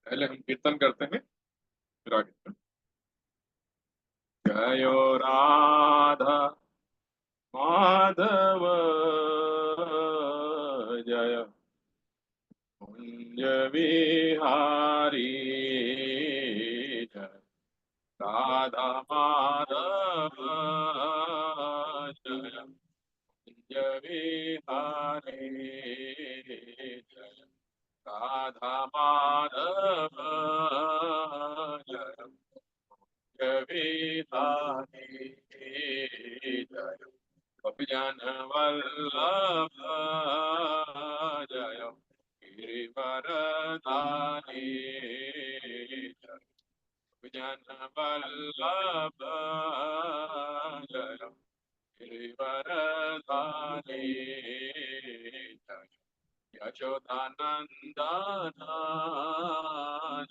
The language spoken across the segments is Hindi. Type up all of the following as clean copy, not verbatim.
पहले हम कीर्तन करते हैं, फिर आगे। जयो राधा माधव, जय कुंज विहारी, जय राधा माधव, जय कुंज विहारी, जय राधा माधव, जय विधानी, जय गोपीजन वल्लभ, जय गिरिवरधारी, जय गोपीजन वल्लभ, जय गिरिवरधारी, जय यशोदानंदन,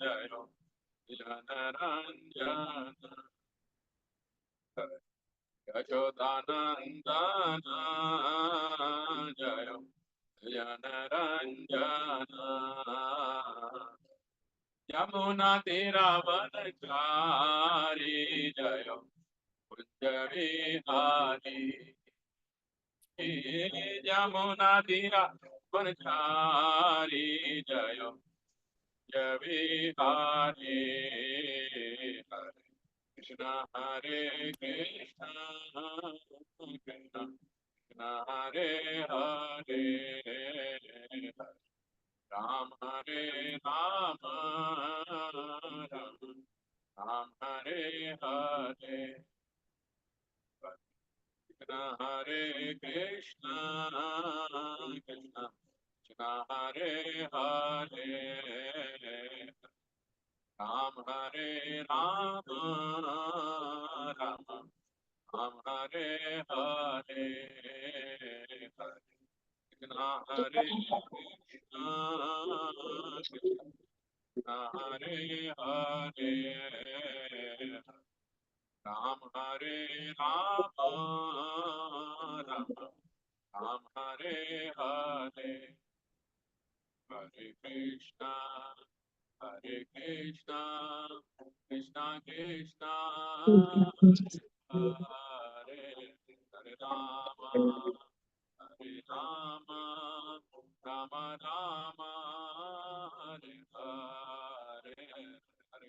जय जनरंजन, यशोदानंदन, जय जनरंजन, यमुना तीरावनचारी, जय कुंज विहारी, यमुना तीरावनचारी, जय विहारी, हरे कृष्ण हरे कृष्ण, कृष्ण कृष्ण हरे हरे, राम हरे राम, राम राम हरे हरे, कृष्ण हरे कृष्ण, कृष्ण कृष्ण हरे हरे, राम हरे राम, राम राम हरे हरे, कृष्ण हरे कृष्ण, कृष्ण हरे हरे, राम हरे राम, राम राम हरे हरे, हरे कृष्णा कृष्णा कृष्णा हरे हरे, राम राम राम राम हरे हरे, हरे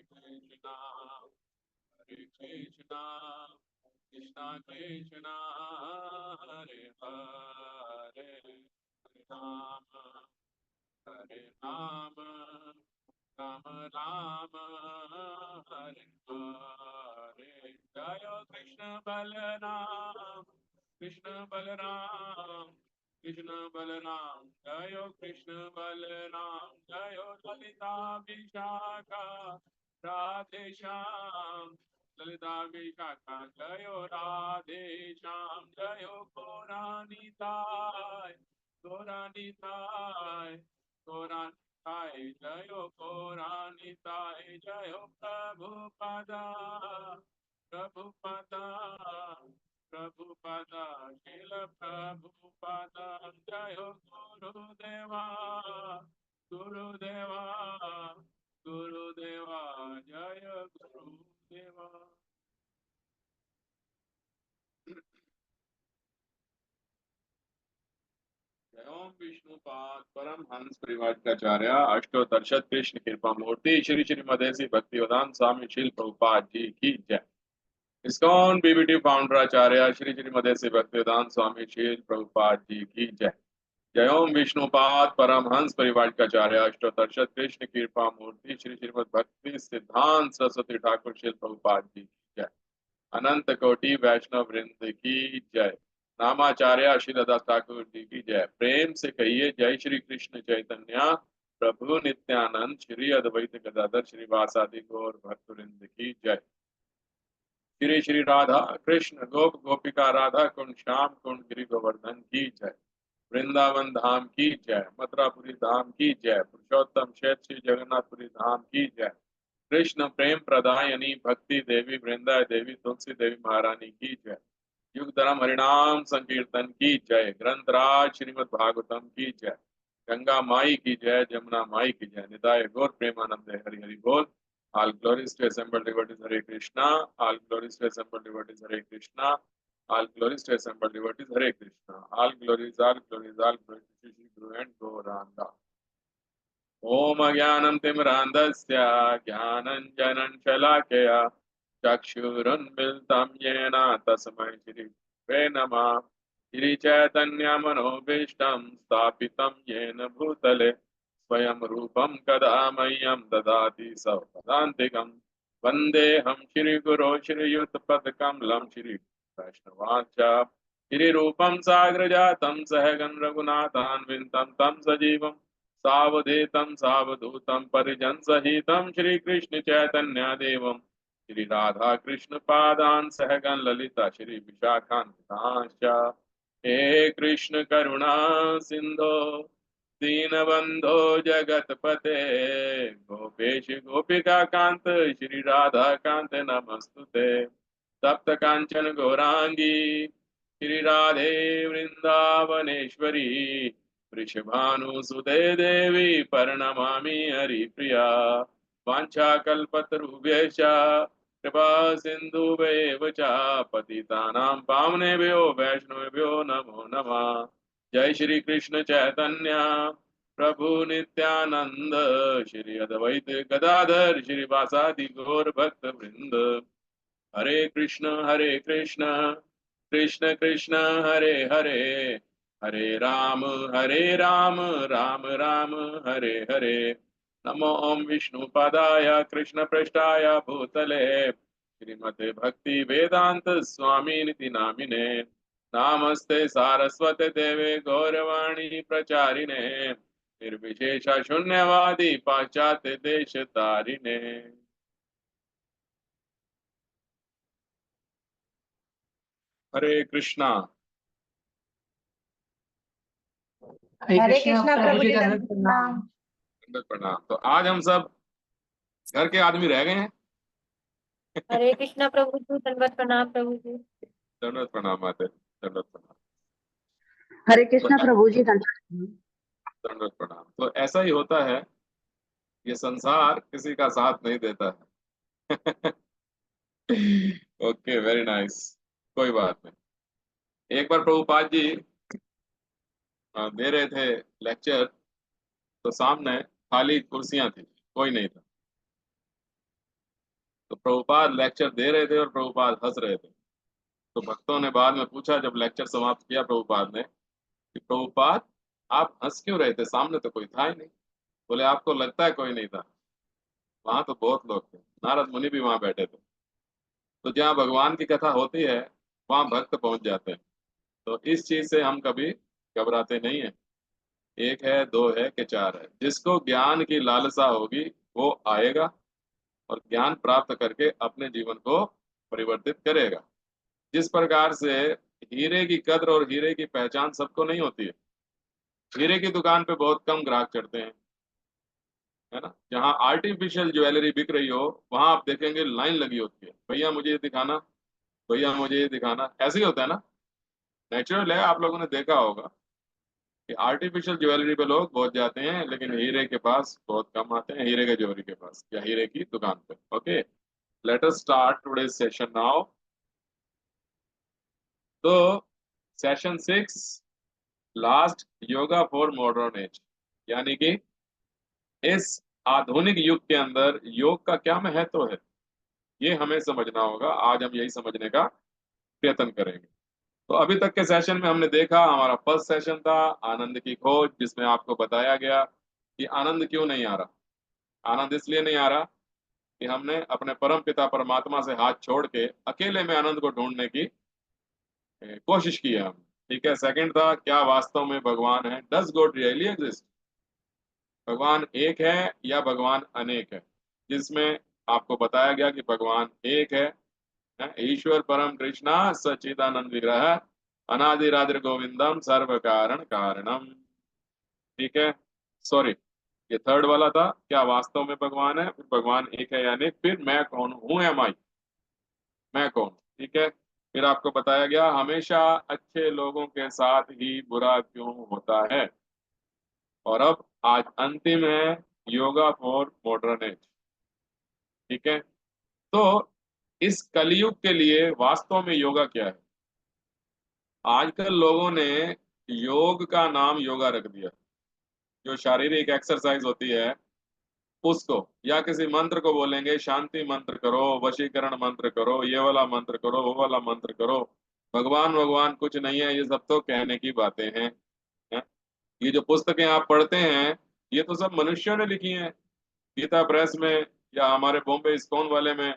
कृष्णा कृष्णा कृष्णा हरे हरे, हरे राम राम राम हरे हरे, जय कृष्ण बलराम, कृष्ण बलराम, कृष्ण बलराम, जय कृष्ण बलराम, जय ललिता विशाखा राधे श्याम, ललिता विशाखा जय राधे श्याम, जय गौरानिताय, गौरानिताय, गौरानिताय, जय गौरानिताय, जय प्रभुपदा, प्रभुपदा, प्रभुपदा, शिल प्रभुपदा, जय गुरुदेवा, गुरुदेवा, गुरुदेवा, जय गुरुदेवा। ओम विष्णुपाद परम हंस परिवाराचार्य अष्टोत्तरशत कृष्ण कृपा मूर्ति श्री श्री मधेसी भक्तिवेदांत स्वामी शील प्रभुपाद जी की जय। इस्कॉन बीबीटी फाउंडराचार्य श्री श्री मधेसी भक्तिवेदांत स्वामी शील प्रभुपाद जी की जय। जय ओम विष्णुपाद परम हंस परिवाराचार्य अष्टोत्तरशत कृष्ण कृपा मूर्ति श्री श्रीमद भक्ति सिद्धांत सरस्वती ठाकुर शील प्रभुपाद जी की जय। अनंत कोटि वैष्णव वृंद की जय। नामाचार्य श्रीदास ठाकुर जी की जय। प्रेम से कहिए जय श्री कृष्ण चैतन्य प्रभु नित्यानंद श्री अद्वैत गदाधर श्रीवासादि गौर भक्तवृंद की जय। श्री श्री राधा कृष्ण गोप गोपिका राधा कुंड श्याम कुंड गिरि गोवर्धन की जय। वृंदावन धाम की जय। मथुरापुरी धाम की जय। पुरुषोत्तम क्षेत्र श्री जगन्नाथपुरी धाम की जय। कृष्ण प्रेम प्रदायनी भक्ति देवी वृंदा देवी तुलसी देवी महारानी की जय। युग धर्म हरिनाम संकीर्तन की जय। ग्रंथराज श्रीमद् भागवतम की जय। गंगा माई की जय, जमुना माई की जय। निताय गौर प्रेमानंद हरि हरि बोल। All glories to assembled devotees, Hare Krishna. All glories to assembled devotees, Hare Krishna. All glories to assembled devotees, Hare Krishna. All glories, all glories, all glories to Shri Guru and Gauranga. ओम अज्ञानं तिमिरान्धस्य ज्ञानञ्जनं शलाकया चक्षुरुन्मिलितं येन तस्मै श्रीगुरवे नमः। श्रीचैतन्यमनोभीष्टं स्थापितं येन भूतले स्वयं रूपं कदा मह्यं ददाति सपदान्तिकं। वन्देऽहं श्रीगुरो श्रीयुतपदकमलं श्रीवैष्णवांश्च श्रीरूपं साग्रजातं सहगं रघुनाथान्वितं तं सजीवम् सावधेतं सावधूतं परिजन सहितं श्री कृष्ण चैतन्य देवं श्री राधा कृष्ण पादान सहगन ललिता श्री विशाखान्वितांश्च। हे कृष्ण करुणा सिंधो दीनबंधो जगतपते गोपेश गोपिका कांत श्री राधा कांत नमस्तुते। तप्त कांचन गौरांगी श्री राधे वृंदावनेश्वरी वृषभानुसुते देवी प्रणमामि हरिप्रिया। वाञ्छाकल्पतरुभ्यश्च कृपा सिन्धुभ्येव च पतितानां पावनेभ्यो वैष्णवेभ्यो नमो नमः। जय श्री कृष्ण चैतन्य प्रभु नित्यानंद श्री अद्वैत गदाधर श्रीवासादि गौर भक्त वृंद। हरे कृष्ण कृष्ण कृष्ण हरे हरे हरे राम राम राम हरे हरे। नमो ओम विष्णुपादाय कृष्ण पृष्ठाय भूतले श्रीमते भक्ति वेदांत स्वामी निति नामिने। नामस्ते सारस्वते देवे गौरवाणी प्रचारिणे निर्विशेष शून्यवादी पाश्चात्य देश तारिणे। हरे कृष्णा। हरे कृष्णा प्रभु जी दंडवत प्रणाम। दंडवत प्रणाम। तो आज हम सब घर के आदमी रह गए हैं। हरे कृष्णा प्रभु जी दंडवत प्रणाम प्रभु जी। दंडवत प्रणाम आते, दंडवत प्रणाम। हरे कृष्णा प्रभु जी दंडवत प्रणाम। तो ऐसा ही होता है, ये संसार किसी का साथ नहीं देता है। Okay, very nice. कोई बात नहीं। एक बार प्रभुपाद जी दे रहे थे लेक्चर, तो सामने खाली कुर्सियां थी, कोई नहीं था। तो प्रभुपाद लेक्चर दे रहे थे और प्रभुपाद हंस रहे थे। तो भक्तों ने बाद में पूछा, जब लेक्चर समाप्त किया प्रभुपाद ने, कि प्रभुपाद आप हंस क्यों रहे थे, सामने तो कोई था ही नहीं। बोले आपको लगता है कोई नहीं था, वहां तो बहुत लोग थे, नारद मुनि भी वहां बैठे थे। तो जहाँ भगवान की कथा होती है वहां भक्त पहुंच जाते हैं। तो इस चीज से हम कभी घबराते नहीं है। एक है, दो है कि चार है, जिसको ज्ञान की लालसा होगी वो आएगा और ज्ञान प्राप्त करके अपने जीवन को परिवर्तित करेगा। जिस प्रकार से हीरे की कद्र और हीरे की पहचान सबको नहीं होती है। हीरे की दुकान पे बहुत कम ग्राहक चढ़ते हैं, है ना। जहाँ आर्टिफिशियल ज्वेलरी बिक रही हो वहां आप देखेंगे लाइन लगी होती है, भैया मुझे ये दिखाना, भैया मुझे ये दिखाना। ऐसे ही होता है ना, नेचुरल है। आप लोगों ने देखा होगा कि आर्टिफिशियल ज्वेलरी पे लोग बहुत जाते हैं, लेकिन हीरे के पास बहुत कम आते हैं, हीरे के ज्वेलरी के पास या हीरे की दुकान पे। Okay, let us start today's session now. तो session 6, last, yoga for modern age, यानी कि इस आधुनिक युग के अंदर योग का क्या महत्व है, ये हमें समझना होगा। आज हम यही समझने का प्रयत्न करेंगे। तो अभी तक के सेशन में हमने देखा, हमारा फर्स्ट सेशन था आनंद की खोज, जिसमें आपको बताया गया कि आनंद क्यों नहीं आ रहा। आनंद इसलिए नहीं आ रहा कि हमने अपने परम पिता परमात्मा से हाथ छोड़ के अकेले में आनंद को ढूंढने की कोशिश की है हम। ठीक है। सेकंड था, क्या वास्तव में भगवान है, डज गॉड रियली एग्जिस्ट, भगवान एक है या भगवान अनेक है। जिसमें आपको बताया गया कि भगवान एक है, ईश्वर परम कृष्णा सच्चिदानंद विग्रह अनादिरादिर गोविंदम सर्व कारण कारणम। ठीक है, सॉरी, ये थर्ड वाला था, क्या वास्तव में भगवान है, फिर भगवान एक है या अनेक, फिर मैं कौन हूं, एम आई, मैं कौन। ठीक है। फिर आपको बताया गया हमेशा अच्छे लोगों के साथ ही बुरा क्यों होता है। और अब आज अंतिम है योगा फॉर मॉडर्न एज। ठीक है, तो इस कलयुग के लिए वास्तव में योगा क्या है? आजकल लोगों ने योग का नाम योगा रख दिया। जो शारीरिक एक्सरसाइज होती है उसको, या किसी मंत्र को बोलेंगे शांति मंत्र करो, वशीकरण मंत्र करो, ये वाला मंत्र करो, वो वाला मंत्र करो। भगवान भगवान कुछ नहीं है, ये सब तो कहने की बातें हैं? ये जो पुस्तकें आप पढ़ते हैं ये तो सब मनुष्यों ने लिखी हैं। गीता प्रेस में या हमारे बॉम्बे इस्कॉन वाले में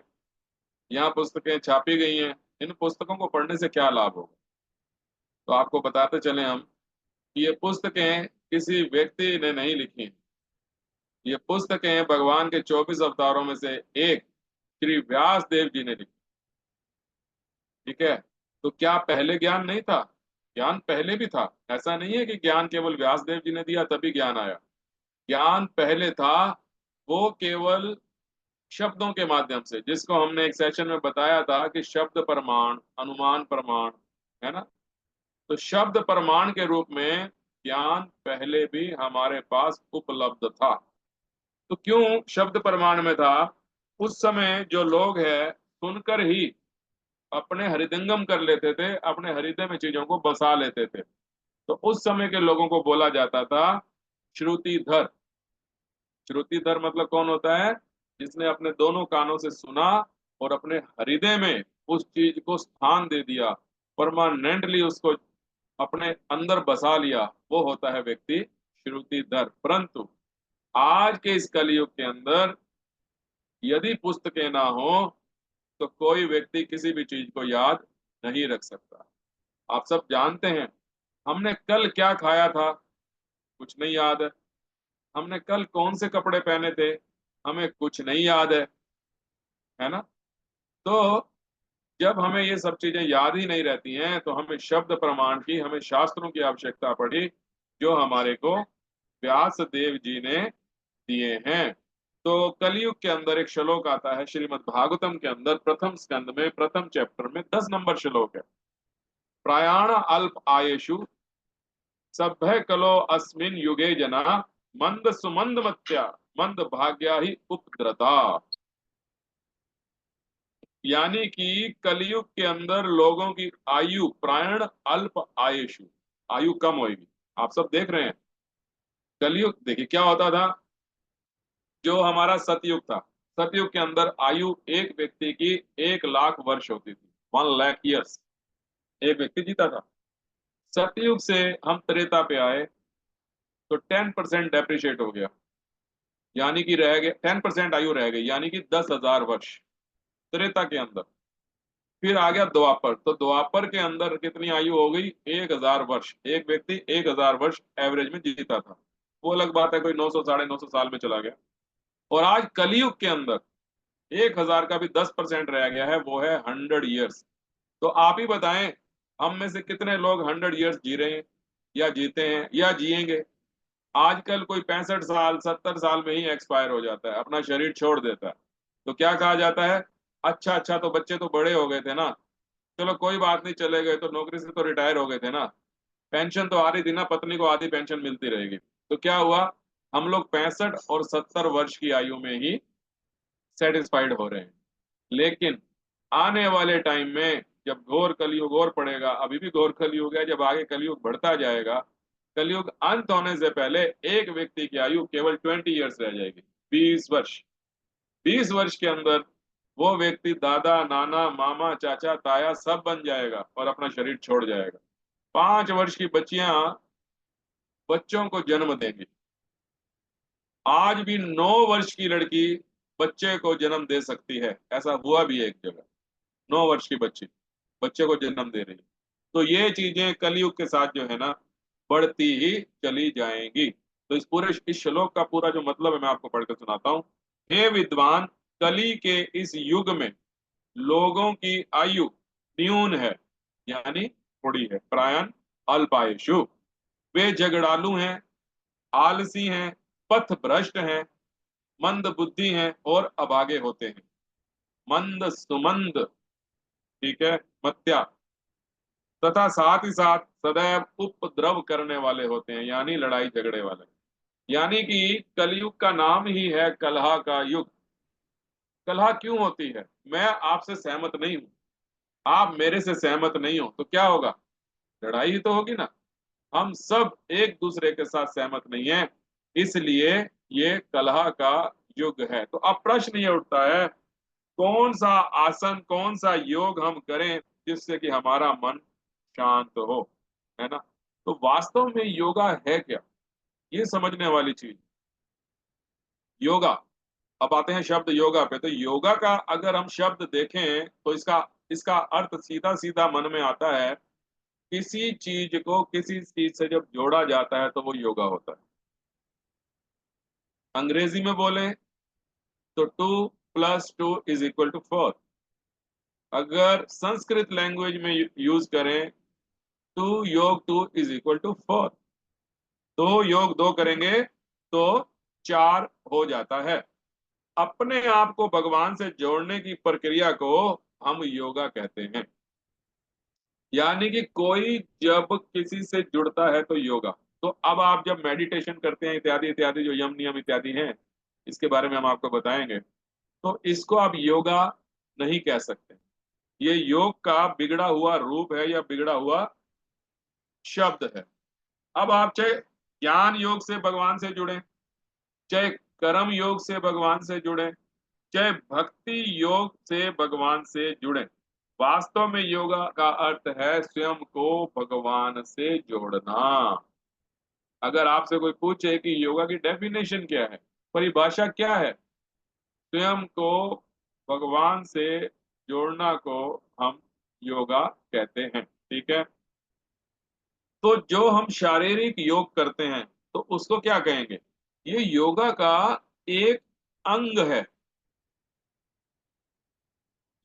यहाँ पुस्तकें छापी गई हैं। इन पुस्तकों को पढ़ने से क्या लाभ होगा? तो आपको बताते चले हम कि ये पुस्तकें किसी व्यक्ति ने नहीं लिखी हैं। ये पुस्तकें भगवान के 24 अवतारों में से एक श्री व्यास देव जी ने लिखी। ठीक है, तो क्या पहले ज्ञान नहीं था? ज्ञान पहले भी था। ऐसा नहीं है कि ज्ञान केवल व्यास देव जी ने दिया तभी ज्ञान आया। ज्ञान पहले था, वो केवल शब्दों के माध्यम से, जिसको हमने एक सेशन में बताया था कि शब्द प्रमाण, अनुमान प्रमाण, है ना। तो शब्द प्रमाण के रूप में ज्ञान पहले भी हमारे पास उपलब्ध था। तो क्यों शब्द प्रमाण में था? उस समय जो लोग हैं सुनकर ही अपने हृदयंगम कर लेते थे, अपने हृदय में चीजों को बसा लेते थे। तो उस समय के लोगों को बोला जाता था श्रुतिधर। श्रुतिधर मतलब कौन होता है? जिसने अपने दोनों कानों से सुना और अपने हृदय में उस चीज को स्थान दे दिया, परमानेंटली उसको अपने अंदर बसा लिया, वो होता है व्यक्ति श्रुतिधर। परंतु आज के इस कलयुग के अंदर यदि पुस्तकें ना हो तो कोई व्यक्ति किसी भी चीज को याद नहीं रख सकता। आप सब जानते हैं हमने कल क्या खाया था, कुछ नहीं याद है। हमने कल कौन से कपड़े पहने थे, हमें कुछ नहीं याद है ना। तो जब हमें ये सब चीजें याद ही नहीं रहती हैं तो हमें शब्द प्रमाण की, हमें शास्त्रों की आवश्यकता पड़ी, जो हमारे को व्यास देव जी ने दिए हैं। तो कलयुग के अंदर एक श्लोक आता है श्रीमद् भागवतम के अंदर, प्रथम स्कंद में प्रथम चैप्टर में 10 नंबर श्लोक है। प्रयाण अल्प आयेषु सभ्य कलो अस्मिन युगे जना मंद सुमंद मत्या मंद भाग्या ही उपद्रता। यानी कि कलयुग के अंदर लोगों की आयु, प्रायण अल्प आयुषु, आयु कम होगी। आप सब देख रहे हैं कलयुग, देखिए क्या होता था। जो हमारा सतयुग था, सतयुग के अंदर आयु एक व्यक्ति की 1 लाख वर्ष होती थी, 1 लाख ईयर्स एक व्यक्ति जीता था। सतयुग से हम त्रेता पे आए तो 10% डेप्रिशिएट हो गया, यानी कि रह गए 10% आयु रह गई, यानी कि 10,000 वर्ष त्रेता के अंदर। फिर आ गया द्वापर, तो द्वापर के अंदर कितनी आयु हो गई? 1,000 वर्ष। एक व्यक्ति 1,000 वर्ष एवरेज में जीता था। वो अलग बात है कोई 900 950 साल में चला गया। और आज कलयुग के अंदर 1,000 का भी 10% रह गया है, वो है 100 ईयर्स। तो आप ही बताएं हम में से कितने लोग 100 ईयर्स जी रहे हैं या जीते हैं या जिएंगे? आजकल कोई 65 साल 70 साल में ही एक्सपायर हो जाता है, अपना शरीर छोड़ देता है। तो क्या कहा जाता है? अच्छा अच्छा, तो बच्चे तो बड़े हो गए थे ना, चलो कोई बात नहीं, चले गए तो नौकरी से तो रिटायर हो गए थे ना, पेंशन तो आ रही थी ना, पत्नी को आधी पेंशन मिलती रहेगी। तो क्या हुआ? हम लोग 65 और 70 वर्ष की आयु में ही सेटिस्फाइड हो रहे हैं। लेकिन आने वाले टाइम में जब घोर कलयुग और पड़ेगा, अभी भी घोर कलयुग है, जब आगे कलयुग बढ़ता जाएगा, कलयुग अंत होने से पहले एक व्यक्ति की आयु केवल 20 ईयर्स रह जाएगी, 20 वर्ष। 20 वर्ष के अंदर वो व्यक्ति दादा नाना मामा चाचा ताया सब बन जाएगा और अपना शरीर छोड़ जाएगा। 5 वर्ष की बच्चियां बच्चों को जन्म देंगी। आज भी 9 वर्ष की लड़की बच्चे को जन्म दे सकती है, ऐसा हुआ भी है एक जगह। 9 वर्ष की बच्ची बच्चे को जन्म दे रही है। तो ये चीजें कलयुग के साथ जो है ना बढ़ती ही चली जाएंगी। तो इस पूरे इस श्लोक का पूरा जो मतलब है मैं आपको पढ़कर सुनाता हूँ। हे विद्वान, कली के इस युग में लोगों की आयु न्यून है, यानी थोड़ी है। प्रायण अल्पायुषु, वे झगड़ालू हैं, आलसी हैं, पथ भ्रष्ट हैं, मंद बुद्धि हैं और अभागे होते हैं। मंद सुमंद ठीक है, मत्या, तथा साथ ही साथ सदैव उपद्रव करने वाले होते हैं, यानी लड़ाई झगड़े वाले। यानी कि कलयुग का नाम ही है कलह का युग। कलह क्यों होती है? मैं आपसे सहमत नहीं हूं, आप मेरे से सहमत नहीं हो, तो क्या होगा? लड़ाई ही तो होगी ना। हम सब एक दूसरे के साथ सहमत नहीं है, इसलिए ये कलह का युग है। तो अब प्रश्न ये उठता है, कौन सा आसन, कौन सा योग हम करें जिससे कि हमारा मन शांत हो, है ना? तो वास्तव में योगा है क्या, ये समझने वाली चीज। योगा, अब आते हैं शब्द योगा पे। तो योगा का अगर हम शब्द देखें तो इसका इसका अर्थ सीधा सीधा मन में आता है, किसी चीज को किसी चीज से जब जोड़ा जाता है तो वो योगा होता है। अंग्रेजी में बोले तो 2+2 = 4। अगर संस्कृत लैंग्वेज में यूज करें, 2 योग 2 = 4। 2 योग 2 करेंगे तो 4 हो जाता है। अपने आप को भगवान से जोड़ने की प्रक्रिया को हम योगा कहते हैं। यानी कि कोई जब किसी से जुड़ता है तो योगा। तो अब आप जब मेडिटेशन करते हैं इत्यादि इत्यादि, जो यम नियम इत्यादि हैं, इसके बारे में हम आपको बताएंगे, तो इसको आप योगा नहीं कह सकते। ये योग का बिगड़ा हुआ रूप है या बिगड़ा हुआ शब्द है। अब आप चाहे ज्ञान योग से भगवान से जुड़े, चाहे कर्म योग से भगवान से जुड़े, चाहे भक्ति योग से भगवान से जुड़े, वास्तव में योगा का अर्थ है स्वयं को भगवान से जोड़ना। अगर आपसे कोई पूछे कि योगा की डेफिनेशन क्या है, परिभाषा क्या है, स्वयं को भगवान से जोड़ना को हम योगा कहते हैं। ठीक है, तो जो हम शारीरिक योग करते हैं तो उसको क्या कहेंगे? ये योगा का एक अंग है।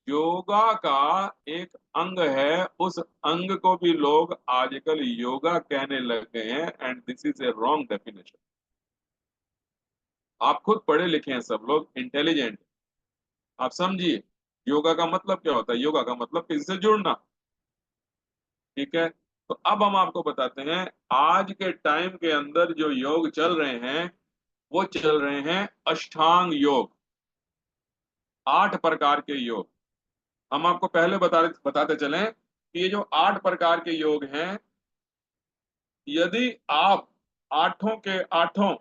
योगा का एक अंग है, उस अंग को भी लोग आजकल योगा कहने लग गए हैं, and this is a wrong definition. आप खुद पढ़े लिखे हैं, सब लोग इंटेलिजेंट, आप समझिए योगा का मतलब क्या होता है। योगा का मतलब किसी से जुड़ना। ठीक है, तो अब हम आपको बताते हैं, आज के टाइम के अंदर जो योग चल रहे हैं वो चल रहे हैं अष्टांग योग, 8 प्रकार के योग। हम आपको पहले बताते चलें कि ये जो 8 प्रकार के योग हैं, यदि आप आठों के आठों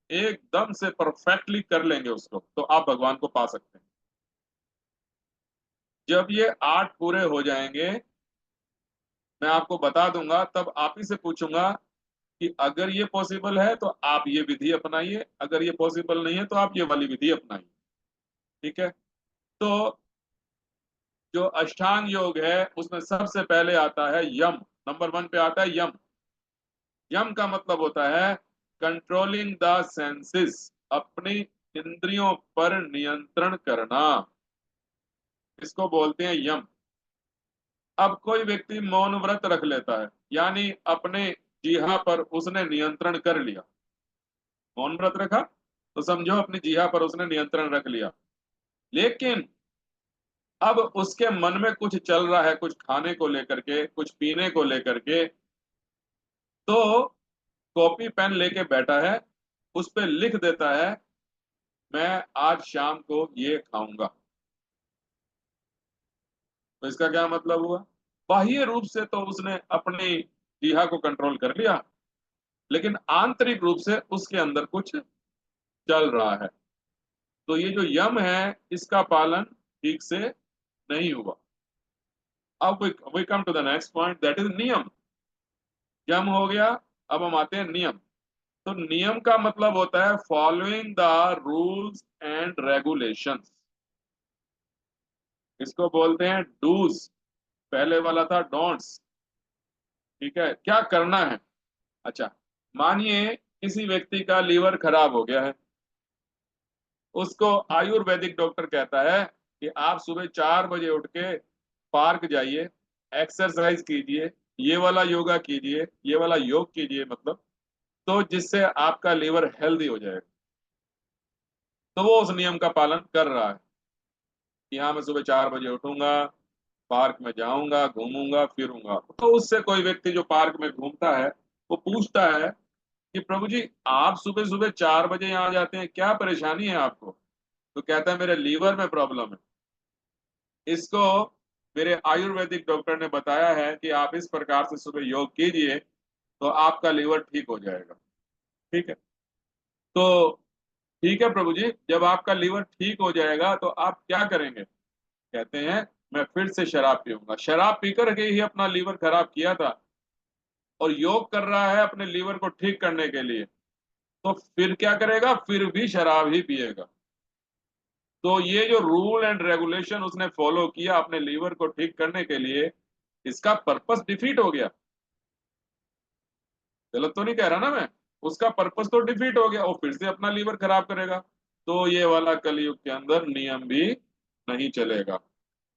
एकदम से परफेक्टली कर लेंगे उसको, तो आप भगवान को पा सकते हैं। जब ये 8 पूरे हो जाएंगे, मैं आपको बता दूंगा, तब आप ही से पूछूंगा कि अगर ये पॉसिबल है तो आप ये विधि अपनाइए, अगर ये पॉसिबल नहीं है तो आप ये वाली विधि अपनाइए। ठीक है, तो जो अष्टांग योग है उसमें सबसे पहले आता है यम। नंबर 1 पे आता है यम। यम का मतलब होता है कंट्रोलिंग द सेंसेस, अपनी इंद्रियों पर नियंत्रण करना, इसको बोलते हैं यम। अब कोई व्यक्ति मौन व्रत रख लेता है, यानी अपने जीहा पर उसने नियंत्रण कर लिया। मौन व्रत रखा तो समझो अपनी जीहा पर उसने नियंत्रण रख लिया, लेकिन अब उसके मन में कुछ चल रहा है, कुछ खाने को लेकर के, कुछ पीने को लेकर के, तो कॉपी पेन लेके बैठा है, उस पे लिख देता है मैं आज शाम को ये खाऊंगा। तो इसका क्या मतलब हुआ? बाह्य रूप से तो उसने अपनी जीहा को कंट्रोल कर लिया, लेकिन आंतरिक रूप से उसके अंदर कुछ चल रहा है। तो ये जो यम है इसका पालन ठीक से नहीं हुआ। अब we come to the next point, that is नियम। यम हो गया, अब हम आते हैं नियम। तो नियम का मतलब होता है following the rules and regulations, इसको बोलते हैं डूज। पहले वाला था डोंट्स। ठीक है, क्या करना है? अच्छा, मानिए किसी व्यक्ति का लीवर खराब हो गया है, उसको आयुर्वेदिक डॉक्टर कहता है कि आप सुबह 4 बजे उठ के पार्क जाइए, एक्सरसाइज कीजिए, ये वाला योगा कीजिए, ये वाला योग कीजिए, मतलब, तो जिससे आपका लीवर हेल्दी हो जाएगा। तो वो उस नियम का पालन कर रहा है कि हाँ मैं सुबह 4 बजे उठूंगा, पार्क में जाऊंगा, घूमूंगा, फिरूंगा। तो उससे कोई व्यक्ति जो पार्क में घूमता है वो पूछता है कि प्रभु जी, आप सुबह सुबह 4 बजे यहाँ जाते हैं, क्या परेशानी है आपको? तो कहता है मेरे लीवर में प्रॉब्लम है। इसको मेरे आयुर्वेदिक डॉक्टर ने बताया है कि आप इस प्रकार से सुबह योग कीजिए तो आपका लीवर ठीक हो जाएगा। ठीक है, तो ठीक है प्रभु जी, जब आपका लीवर ठीक हो जाएगा तो आप क्या करेंगे? कहते हैं मैं फिर से शराब पीऊंगा। शराब पीकर के ही अपना लीवर खराब किया था और योग कर रहा है अपने लीवर को ठीक करने के लिए, तो फिर क्या करेगा? फिर भी शराब ही पिएगा। तो ये जो रूल एंड रेगुलेशन उसने फॉलो किया अपने लीवर को ठीक करने के लिए, इसका पर्पस डिफीट हो गया। गलत तो नहीं कह रहा ना मैं? उसका पर्पस तो डिफीट हो गया, वो फिर से अपना लीवर खराब करेगा। तो ये वाला कलयुग के अंदर नियम भी नहीं चलेगा।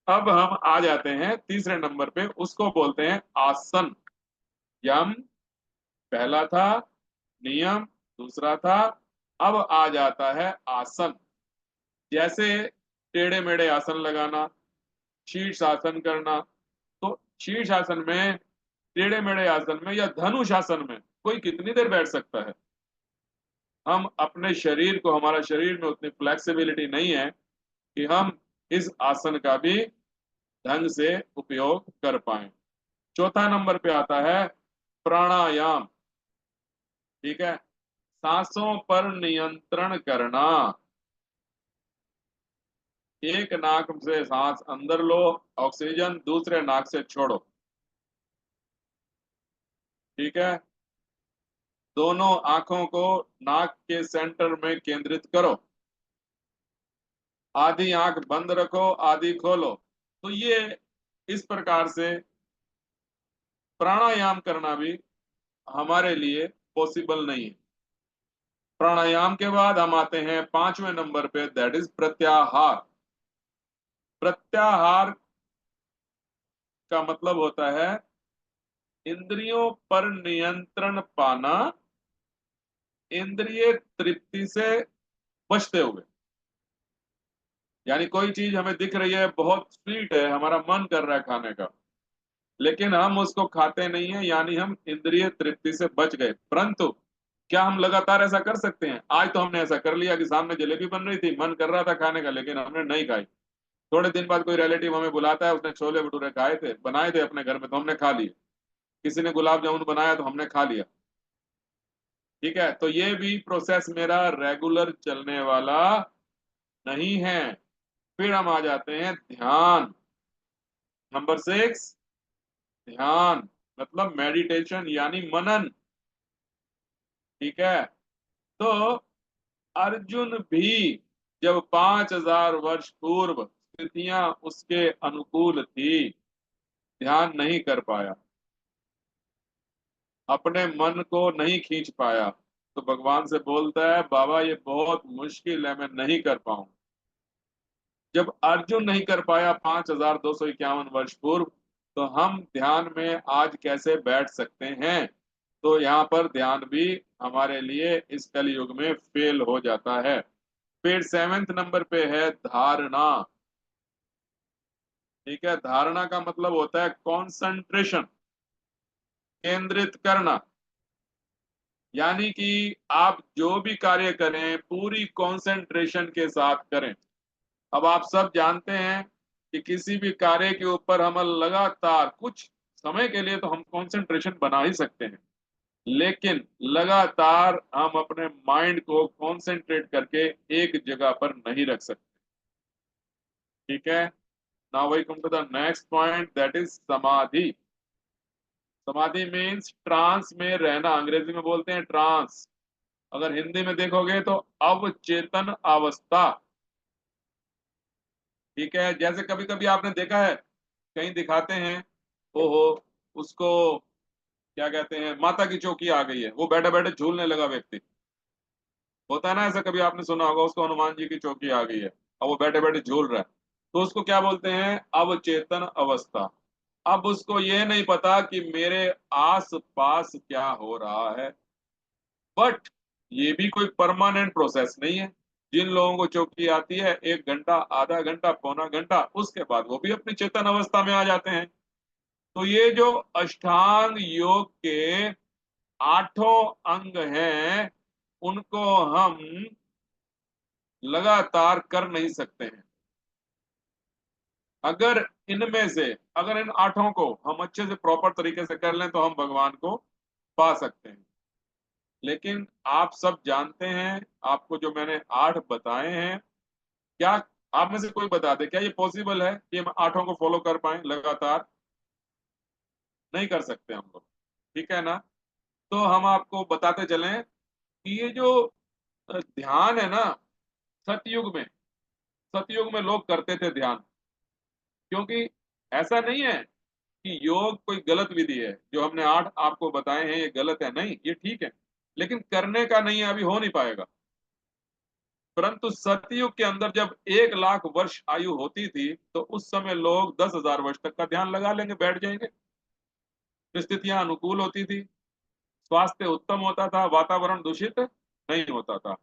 अब हम आ जाते हैं तीसरे नंबर पे, उसको बोलते हैं आसन। यम पहला था, नियम दूसरा था, अब आ जाता है आसन। जैसे टेढ़े मेढ़े आसन लगाना, शीर्ष आसन करना। तो शीर्ष आसन में, टेढ़े मेढ़े आसन में या धनुष आसन में कोई कितनी देर बैठ सकता है? हम अपने शरीर को, हमारा शरीर में उतनी फ्लेक्सिबिलिटी नहीं है कि हम इस आसन का भी ढंग से उपयोग कर पाए। चौथा नंबर पे आता है प्राणायाम। ठीक है, सांसों पर नियंत्रण करना। एक नाक से सांस अंदर लो, ऑक्सीजन दूसरे नाक से छोड़ो। ठीक है, दोनों आंखों को नाक के सेंटर में केंद्रित करो। आधी आंख बंद रखो, आधी खोलो। तो ये इस प्रकार से प्राणायाम करना भी हमारे लिए पॉसिबल नहीं है। प्राणायाम के बाद हम आते हैं पांचवें नंबर पे, दैट इज प्रत्याहार। प्रत्याहार का मतलब होता है इंद्रियों पर नियंत्रण पाना, इंद्रिय तृप्ति से बचते हुए। यानी कोई चीज हमें दिख रही है, बहुत स्वीट है, हमारा मन कर रहा है खाने का, लेकिन हम उसको खाते नहीं है, यानी हम इंद्रिय तृप्ति से बच गए। परंतु क्या हम लगातार ऐसा कर सकते हैं? आज तो हमने ऐसा कर लिया कि सामने जलेबी बन रही थी, मन कर रहा था खाने का, लेकिन हमने नहीं खाई। थोड़े दिन बाद कोई रिलेटिव हमें बुलाता है, उसने छोले भटूरे खाए थे, बनाए थे अपने घर में, तो हमने खा लिए। किसी ने गुलाब जामुन बनाया तो हमने खा लिया। ठीक है, तो ये भी प्रोसेस मेरा रेगुलर चलने वाला नहीं है। फिर हम आ जाते हैं ध्यान। नंबर 6, ध्यान मतलब मेडिटेशन यानी मनन। ठीक है, तो अर्जुन भी जब 5,000 वर्ष पूर्व स्थितियां उसके अनुकूल थी, ध्यान नहीं कर पाया, अपने मन को नहीं खींच पाया, तो भगवान से बोलता है बाबा ये बहुत मुश्किल है, मैं नहीं कर पाऊंगा। जब अर्जुन नहीं कर पाया 5,251 वर्ष पूर्व, तो हम ध्यान में आज कैसे बैठ सकते हैं? तो यहाँ पर ध्यान भी हमारे लिए इस कलयुग में फेल हो जाता है। फिर 7वें नंबर पे है धारणा। ठीक है, धारणा का मतलब होता है कंसंट्रेशन, केंद्रित करना। यानी कि आप जो भी कार्य करें पूरी कंसंट्रेशन के साथ करें। अब आप सब जानते हैं कि किसी भी कार्य के ऊपर हम लगातार कुछ समय के लिए तो हम कंसंट्रेशन बना ही सकते हैं, लेकिन लगातार हम अपने माइंड को कंसंट्रेट करके एक जगह पर नहीं रख सकते। ठीक है, now we come to the next point, that is samadhi. Samadhi means trans में रहना, अंग्रेजी में बोलते हैं ट्रांस। अगर हिंदी में देखोगे तो अवचेतन अवस्था। ठीक है, जैसे कभी कभी आपने देखा है कहीं दिखाते हैं, ओहो उसको क्या कहते हैं, माता की चौकी आ गई है, वो बैठे बैठे झूलने लगा व्यक्ति। होता है ना ऐसा, कभी आपने सुना होगा उसको हनुमान जी की चौकी आ गई है और वो बैठे बैठे झूल रहा है। तो उसको क्या बोलते हैं? अवचेतन अवस्था। अब उसको ये नहीं पता कि मेरे आस पास क्या हो रहा है। बट ये भी कोई परमानेंट प्रोसेस नहीं है। जिन लोगों को चौकी आती है 1 घंटा, आधा घंटा, पौना घंटा, उसके बाद वो भी अपनी चेतन अवस्था में आ जाते हैं। तो ये जो अष्टांग योग के 8 अंग हैं, उनको हम लगातार कर नहीं सकते हैं। अगर इनमें से, अगर इन 8 को हम अच्छे से प्रॉपर तरीके से कर लें तो हम भगवान को पा सकते हैं। लेकिन आप सब जानते हैं, आपको जो मैंने 8 बताए हैं, क्या आप में से कोई बता दे क्या ये पॉसिबल है कि हम 8 को फॉलो कर पाए लगातार? नहीं कर सकते हम लोग, ठीक है ना। तो हम आपको बताते चलें कि ये जो ध्यान है ना, सतयुग में, सतयुग में लोग करते थे ध्यान। क्योंकि ऐसा नहीं है कि योग कोई गलत विधि है, जो हमने 8 आपको बताए हैं ये गलत है, नहीं, ये ठीक है, लेकिन करने का नहीं है, अभी हो नहीं पाएगा। परंतु सतयुग के अंदर जब 1 लाख वर्ष आयु होती थी, तो उस समय लोग 10,000 वर्ष तक का ध्यान लगा लेंगे, बैठ जाएंगे। स्थितियां अनुकूल होती थी, स्वास्थ्य उत्तम होता था, वातावरण दूषित नहीं होता था।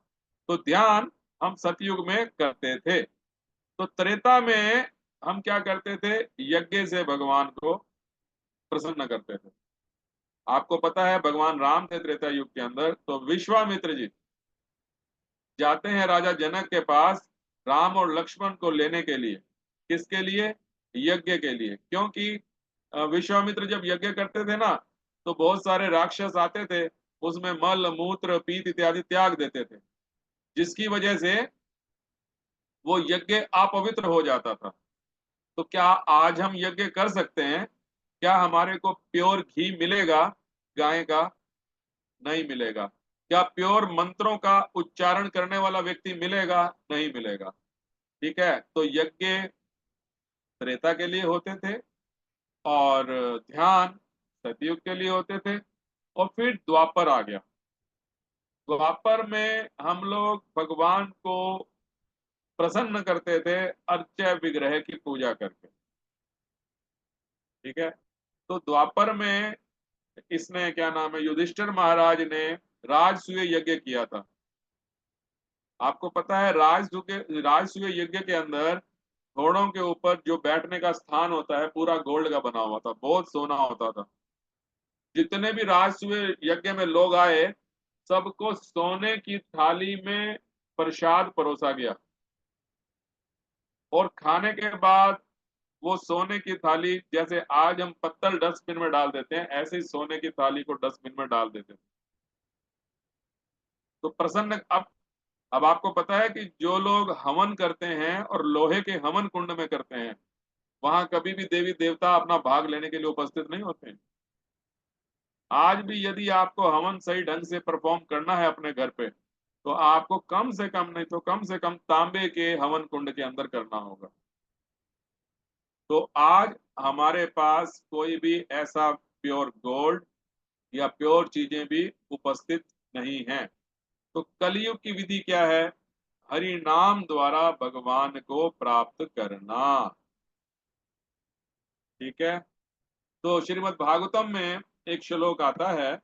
तो ध्यान हम सतयुग में करते थे। तो त्रेता में हम क्या करते थे? यज्ञ से भगवान को प्रसन्न करते थे। आपको पता है भगवान राम थे त्रेता युग के अंदर, तो विश्वामित्र जी जाते हैं राजा जनक के पास राम और लक्ष्मण को लेने के लिए। किसके लिए? यज्ञ के लिए। क्योंकि विश्वामित्र जब यज्ञ करते थे ना, तो बहुत सारे राक्षस आते थे, उसमें मल मूत्र पीत इत्यादि त्याग देते थे, जिसकी वजह से वो यज्ञ अपवित्र हो जाता था। तो क्या आज हम यज्ञ कर सकते हैं? क्या हमारे को प्योर घी मिलेगा गाय का? नहीं मिलेगा। क्या प्योर मंत्रों का उच्चारण करने वाला व्यक्ति मिलेगा? नहीं मिलेगा। ठीक है, तो यज्ञ त्रेता के लिए होते थे, और ध्यान सतयुग के लिए होते थे, और फिर द्वापर आ गया। द्वापर में हम लोग भगवान को प्रसन्न करते थे अर्च्य विग्रह की पूजा करके। ठीक है, तो द्वापर में इसने क्या नाम है, युधिष्ठिर महाराज ने राजसूय यज्ञ किया था। आपको पता है राजसूय यज्ञ के अंदर घोड़ों के ऊपर जो बैठने का स्थान होता है पूरा गोल्ड का बना हुआ था, बहुत सोना होता था। जितने भी राजसूय यज्ञ में लोग आए, सबको सोने की थाली में प्रसाद परोसा गया, और खाने के बाद वो सोने की थाली, जैसे आज हम पत्तल डस्टबिन में डाल देते हैं, ऐसे ही सोने की थाली को डस्टबिन में डाल देते थे। तो प्रसन्न, अब आपको पता है कि जो लोग हवन करते हैं और लोहे के हवन कुंड में करते हैं, वहां कभी भी देवी देवता अपना भाग लेने के लिए उपस्थित नहीं होते हैं। आज भी यदि आपको हवन सही ढंग से परफॉर्म करना है अपने घर पे, तो आपको कम से कम, नहीं तो कम से कम तांबे के हवन कुंड के अंदर करना होगा। तो आज हमारे पास कोई भी ऐसा प्योर गोल्ड या प्योर चीजें भी उपस्थित नहीं है। तो कलयुग की विधि क्या है? हरि नाम द्वारा भगवान को प्राप्त करना। ठीक है, तो श्रीमद् भागवतम में एक श्लोक आता है,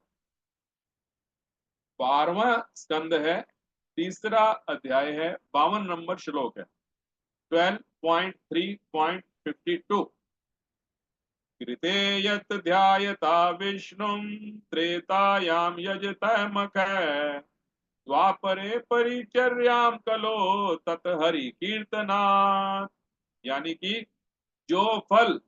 12वां स्कंद है, तीसरा अध्याय है, 52 नंबर श्लोक है, 12.3.52। कृते यत् ध्यायता विष्णुं त्रेतायाम यजतमखै द्वापरे परिचर्यां कलो तत् हरि कीर्तनात्। यानी कि जो फल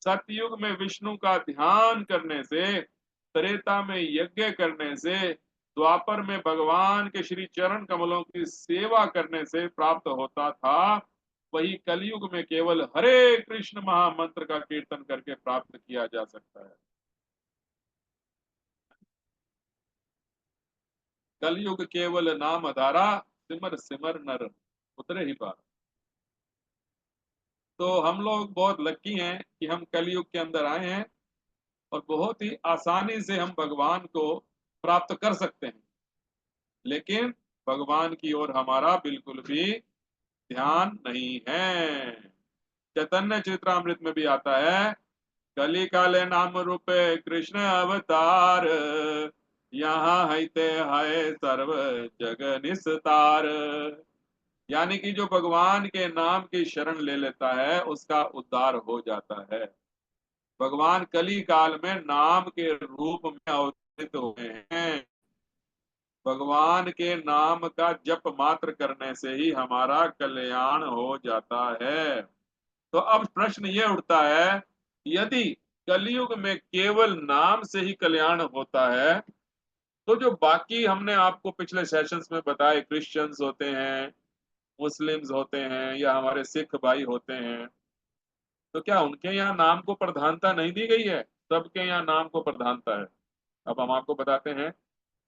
सतयुग में विष्णु का ध्यान करने से, त्रेता में यज्ञ करने से, द्वापर में भगवान के श्री चरण कमलों की सेवा करने से प्राप्त होता था, वही कलयुग में केवल हरे कृष्ण महामंत्र का कीर्तन करके प्राप्त किया जा सकता है। कलयुग केवल नाम धारा, सिमर सिमर नर उतरे ही पार। तो हम लोग बहुत लकी हैं कि हम कलयुग के अंदर आए हैं, और बहुत ही आसानी से हम भगवान को प्राप्त कर सकते हैं। लेकिन भगवान की ओर हमारा बिल्कुल भी ध्यान नहीं है। चैतन्य चरितमृत में भी आता है, कली काले नाम रूपे कृष्ण अवतार, यहाँ हैते है सर्व जग निस्तार। यानी कि जो भगवान के नाम की शरण ले लेता है उसका उद्धार हो जाता है। भगवान कली काल में नाम के रूप में अवतरित हुए हैं। भगवान के नाम का जप मात्र करने से ही हमारा कल्याण हो जाता है। तो अब प्रश्न ये उठता है, यदि कलयुग में केवल नाम से ही कल्याण होता है, तो जो बाकी हमने आपको पिछले सेशंस में बताए, क्रिश्चियंस होते हैं, मुस्लिम्स होते हैं, या हमारे सिख भाई होते हैं, तो क्या उनके यहाँ नाम को प्रधानता नहीं दी गई है? सबके यहाँ नाम को प्रधानता है। अब हम आपको बताते हैं,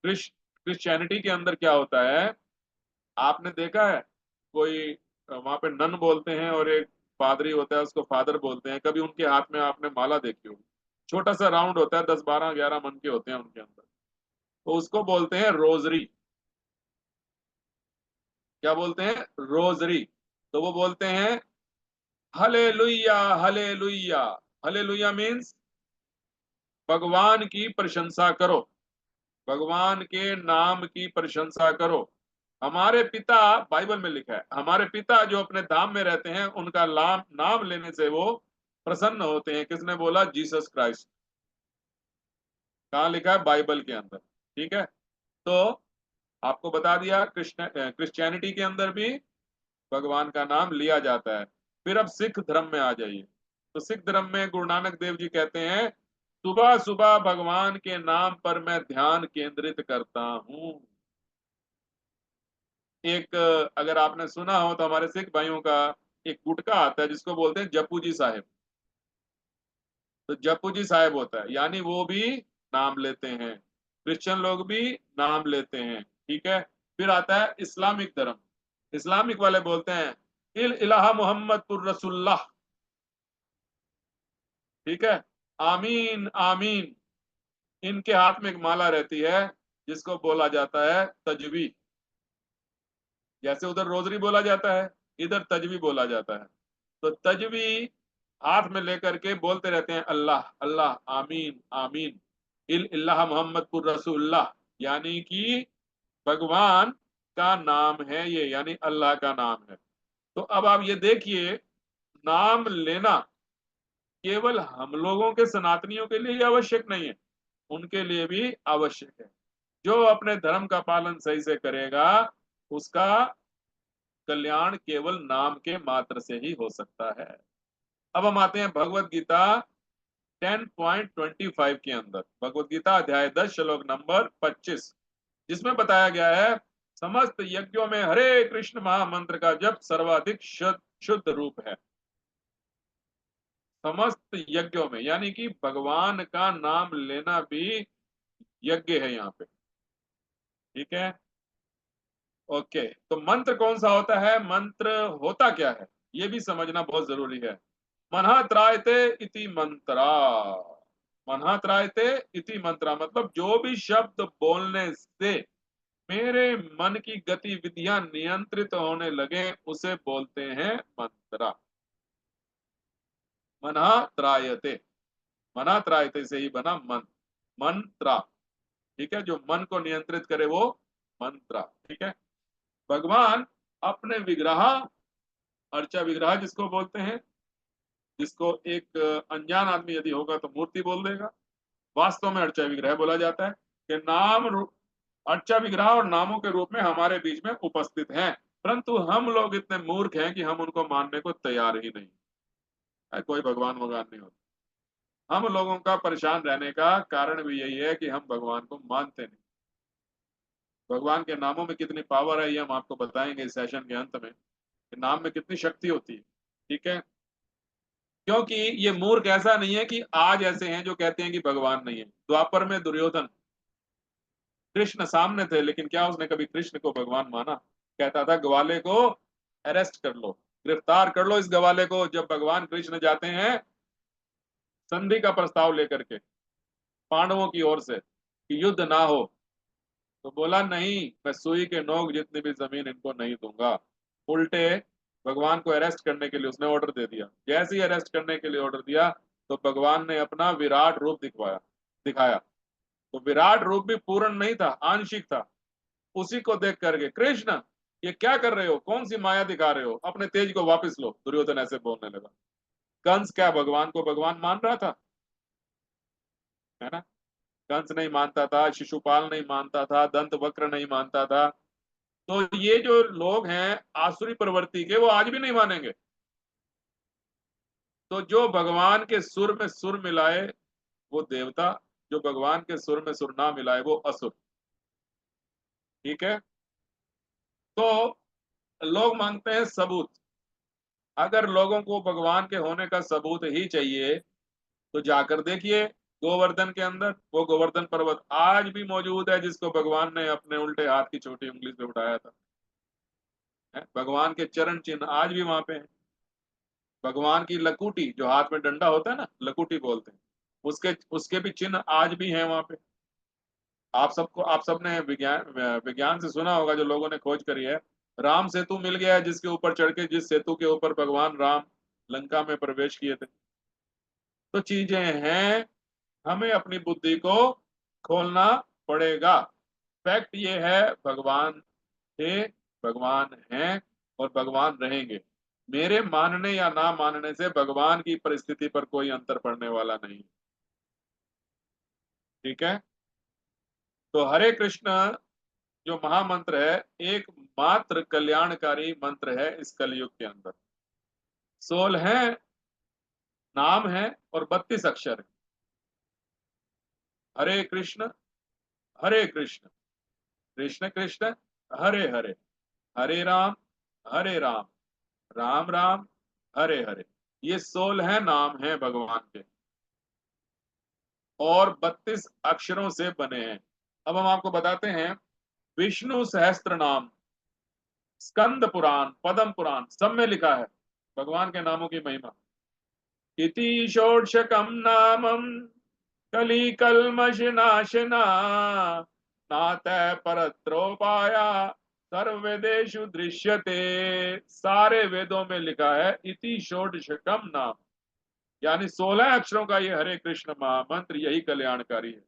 क्रिश्चियनिटी के अंदर क्या होता है। आपने देखा है कोई वहां पे नन बोलते हैं और एक पादरी होता है उसको फादर बोलते हैं, कभी उनके हाथ में आपने माला देखी होगी? छोटा सा राउंड होता है, 10 12 11 मन के होते हैं उनके अंदर, तो उसको बोलते हैं रोजरी। क्या बोलते हैं? रोजरी। तो वो बोलते हैं हलेलुया हलेलुया। हलेलुया मीन्स भगवान की प्रशंसा करो, भगवान के नाम की प्रशंसा करो। हमारे पिता, बाइबल में लिखा है, हमारे पिता जो अपने धाम में रहते हैं उनका नाम लेने से वो प्रसन्न होते हैं। किसने बोला? Jesus Christ. कहाँ लिखा है? बाइबल के अंदर। ठीक है, तो आपको बता दिया क्रिश्चियनिटी के अंदर भी भगवान का नाम लिया जाता है। फिर अब सिख धर्म में आ जाइए। तो सिख धर्म में गुरु नानक देव जी कहते हैं, सुबह सुबह भगवान के नाम पर मैं ध्यान केंद्रित करता हूं। एक अगर आपने सुना हो तो हमारे सिख भाइयों का एक गुटका आता है जिसको बोलते हैं जप्पू जी साहेब। तो जप्पू जी साहेब होता है, यानी वो भी नाम लेते हैं। क्रिश्चियन लोग भी नाम लेते हैं। ठीक है, फिर आता है इस्लामिक धर्म। इस्लामिक वाले बोलते हैं इल इलाहा मोहम्मद रसुल्लाह। ठीक है, आमीन आमीन। इनके हाथ में एक माला रहती है जिसको बोला जाता है तजवी। जैसे उधर रोजरी बोला जाता है, इधर तजवी बोला जाता है। तो तजवी हाथ में लेकर के बोलते रहते हैं अल्लाह अल्लाह, आमीन आमीन, इल इल्लाह मोहम्मद रसूलुल्लाह। यानी कि भगवान का नाम है ये, यानी अल्लाह का नाम है। तो अब आप ये देखिए, नाम लेना केवल हम लोगों के सनातनियों के लिए ही आवश्यक नहीं है, उनके लिए भी आवश्यक है। जो अपने धर्म का पालन सही से करेगा उसका कल्याण केवल नाम के मात्र से ही हो सकता है। अब हम आते हैं भगवत गीता 10.25 के अंदर। भगवत गीता अध्याय 10 श्लोक नंबर 25, जिसमें बताया गया है, समस्त यज्ञों में हरे कृष्ण महामंत्र का जप सर्वाधिक शुद्ध रूप है। समस्त यज्ञों में, यानी कि भगवान का नाम लेना भी यज्ञ है यहाँ पे। ठीक है, ओके। तो मंत्र कौन सा होता है? मंत्र होता क्या है ये भी समझना बहुत जरूरी है। मनहा त्रायते इति मंत्रा। मनहा त्रायते इति मंत्रा मतलब जो भी शब्द बोलने से मेरे मन की गतिविधियां नियंत्रित होने लगे उसे बोलते हैं मंत्रा। मनहा त्रायते, मना त्रायते से ही बना मंत्रा। ठीक है, जो मन को नियंत्रित करे वो मंत्रा। ठीक है, भगवान अपने विग्रह, अर्चा विग्रह जिसको बोलते हैं, जिसको एक अनजान आदमी यदि होगा तो मूर्ति बोल देगा, वास्तव में अर्चा विग्रह बोला जाता है कि अर्चा विग्रह और नामों के रूप में हमारे बीच में उपस्थित हैं, परंतु हम लोग इतने मूर्ख हैं कि हम उनको मानने को तैयार ही नहीं। कोई भगवान भगवान नहीं होता। हम लोगों का परेशान रहने का कारण भी यही है कि हम भगवान को मानते नहीं। भगवान के नामों में कितनी पावर है ये हम आपको बताएंगे इस सेशन के अंत में, कि नाम में कितनी शक्ति होती है। ठीक है, क्योंकि ये मूर्ख ऐसा नहीं है कि आज ऐसे हैं जो कहते हैं कि भगवान नहीं है। द्वापर में दुर्योधन, कृष्ण सामने थे लेकिन क्या उसने कभी कृष्ण को भगवान माना? कहता था ग्वाले को अरेस्ट कर लो, गिरफ्तार कर लो इस ग्वाले को। जब भगवान कृष्ण जाते हैं संधि का प्रस्ताव लेकर के पांडवों की ओर से कि युद्ध ना हो, तो बोला नहीं, मैं सुई के नोक जितनी भी जमीन इनको नहीं दूंगा। उल्टे भगवान को अरेस्ट करने के लिए उसने ऑर्डर दे दिया। जैसे ही अरेस्ट करने के लिए ऑर्डर दिया तो भगवान ने अपना विराट रूप दिखाया। तो विराट रूप भी पूर्ण नहीं था, आंशिक था। उसी को देख करके कृष्ण ये क्या कर रहे हो, कौन सी माया दिखा रहे हो, अपने तेज को वापस लो। दुर्योधन ऐसे बोलने लगा। कंस क्या भगवान को भगवान मान रहा था, है ना? कंस नहीं मानता था, शिशुपाल नहीं मानता था, दंत वक्र नहीं मानता था। तो ये जो लोग हैं आसुरी प्रवृत्ति के, वो आज भी नहीं मानेंगे। तो जो भगवान के सुर में सुर मिलाए वो देवता, जो भगवान के सुर में सुर ना मिलाए वो असुर। ठीक है। तो लोग मांगते हैं सबूत। अगर लोगों को भगवान के होने का सबूत ही चाहिए तो जाकर देखिए गोवर्धन के अंदर, वो गोवर्धन पर्वत आज भी मौजूद है जिसको भगवान ने अपने उल्टे हाथ की छोटी उंगली से उठाया था। भगवान के चरण चिन्ह आज भी वहां पे हैं। भगवान की लकुटी, जो हाथ में डंडा होता है ना, लकुटी बोलते हैं, उसके उसके भी चिन्ह आज भी हैं वहां पे। आप सबने विज्ञान विज्ञान से सुना होगा, जो लोगों ने खोज करी है। राम सेतु मिल गया है, जिसके ऊपर चढ़ के, जिस सेतु के ऊपर भगवान राम लंका में प्रवेश किए थे। तो चीजें हैं, हमें अपनी बुद्धि को खोलना पड़ेगा। फैक्ट ये है, भगवान थे, भगवान हैं और भगवान रहेंगे। मेरे मानने या ना मानने से भगवान की परिस्थिति पर कोई अंतर पड़ने वाला नहीं। ठीक है। तो हरे कृष्ण जो महामंत्र है, एक मात्र कल्याणकारी मंत्र है इस कलयुग के अंदर। 16 नाम है और 32 अक्षर है। हरे कृष्ण, हरे कृष्ण, कृष्ण कृष्ण, हरे हरे, हरे राम, हरे राम, राम राम, हरे हरे। ये 16 नाम हैं भगवान के और 32 अक्षरों से बने हैं। अब हम आपको बताते हैं विष्णु सहस्त्र नाम, स्कंद पुराण, पद्म पुराण, सब में लिखा है भगवान के नामों की महिमा। इति षोडशकम नामम कलिकल्मषनाशना, नातः परत्रोपाया सर्ववेदेषु दृश्यते। सारे वेदों में लिखा है इति षोडशकम नाम, यानी 16 अक्षरों का ये हरे कृष्ण महामंत्र यही कल्याणकारी है।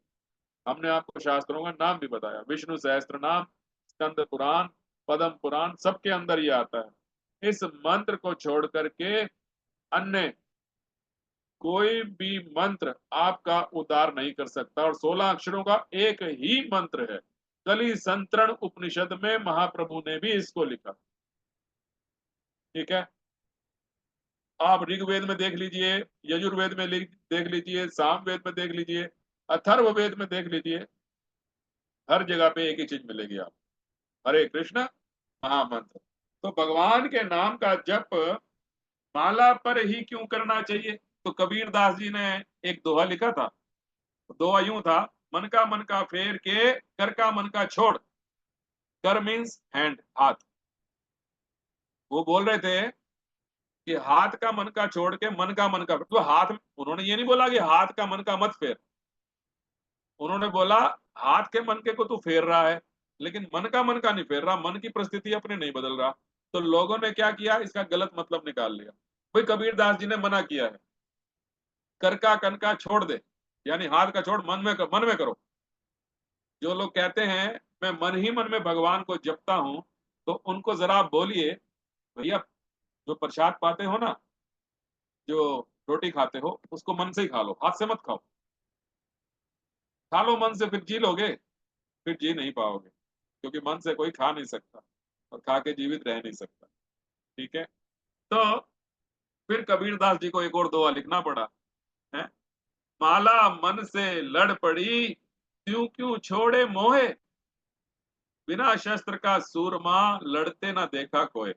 हमने आपको शास्त्रों का नाम भी बताया, विष्णु सहस्त्र नाम, स्कंद पुराण, पद्म पुराण, सबके अंदर ये आता है। इस मंत्र को छोड़ करके अन्य कोई भी मंत्र आपका उद्धार नहीं कर सकता। और 16 अक्षरों का एक ही मंत्र है। कली संतरण उपनिषद में महाप्रभु ने भी इसको लिखा। ठीक है। आप ऋग्वेद में देख लीजिए, यजुर्वेद में देख लीजिए, सामवेद में देख लीजिए, अथर्ववेद में देख लीजिए, हर जगह पे एक ही चीज मिलेगी आप, हरे कृष्ण महामंत्र। तो भगवान के नाम का जप माला पर ही क्यों करना चाहिए? तो कबीर दास जी ने एक दोहा लिखा था। दोहा यूं था, मन का फेर के कर का मन का छोड़। कर मीन्स हैंड, हाथ। वो बोल रहे थे कि हाथ का मन का छोड़ के मन का, तो हाथ, उन्होंने ये नहीं बोला कि हाथ का मन का मत फेर। उन्होंने बोला हाथ के मन के को तू फेर रहा है, लेकिन मन का नहीं फेर रहा, मन की परिस्थिति अपने नहीं बदल रहा। तो लोगों ने क्या किया, इसका गलत मतलब निकाल लिया। भाई कबीर दास जी ने मना किया है, कर का कन का छोड़ दे, यानी हाथ का छोड़, मन में करो। जो लोग कहते हैं मैं मन ही मन में भगवान को जपता हूं, तो उनको जरा आप बोलिए, भैया जो प्रसाद पाते हो ना, जो रोटी खाते हो, उसको मन से ही खा लो, हाथ से मत खाओ। खा लो मन से, फिर जी लोगे? फिर जी नहीं पाओगे, क्योंकि मन से कोई खा नहीं सकता और खा के जीवित रह नहीं सकता। ठीक है। तो फिर कबीरदास जी को एक और दोहा लिखना पड़ा है। माला मन से लड़ पड़ी, क्यों क्यों छोड़े मोहे, बिना शस्त्र का सूरमा लड़ते ना देखा कोई।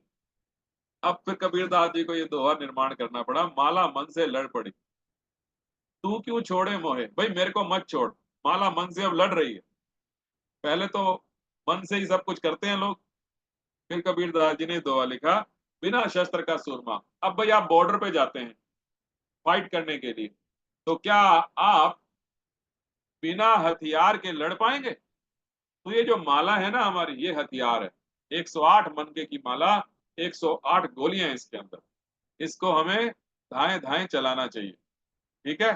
अब फिर कबीरदास जी को ये दोहा निर्माण करना पड़ा, माला मन से लड़ पड़ी, तू क्यों छोड़े मोहे, भाई मेरे को मत छोड़। माला मन से अब लड़ रही है। पहले तो मन से ही सब कुछ करते हैं लोग। फिर कबीरदास जी ने दोहा लिखा, बिना शस्त्र का सूरमा। अब भाई आप बॉर्डर पे जाते हैं फाइट करने के लिए, तो क्या आप बिना हथियार के लड़ पाएंगे? तो ये जो माला है ना हमारी, ये हथियार है। 108 मनके की माला, 108 गोलियां हैं इसके अंदर। इसको हमें धाए धाए चलाना चाहिए। ठीक है।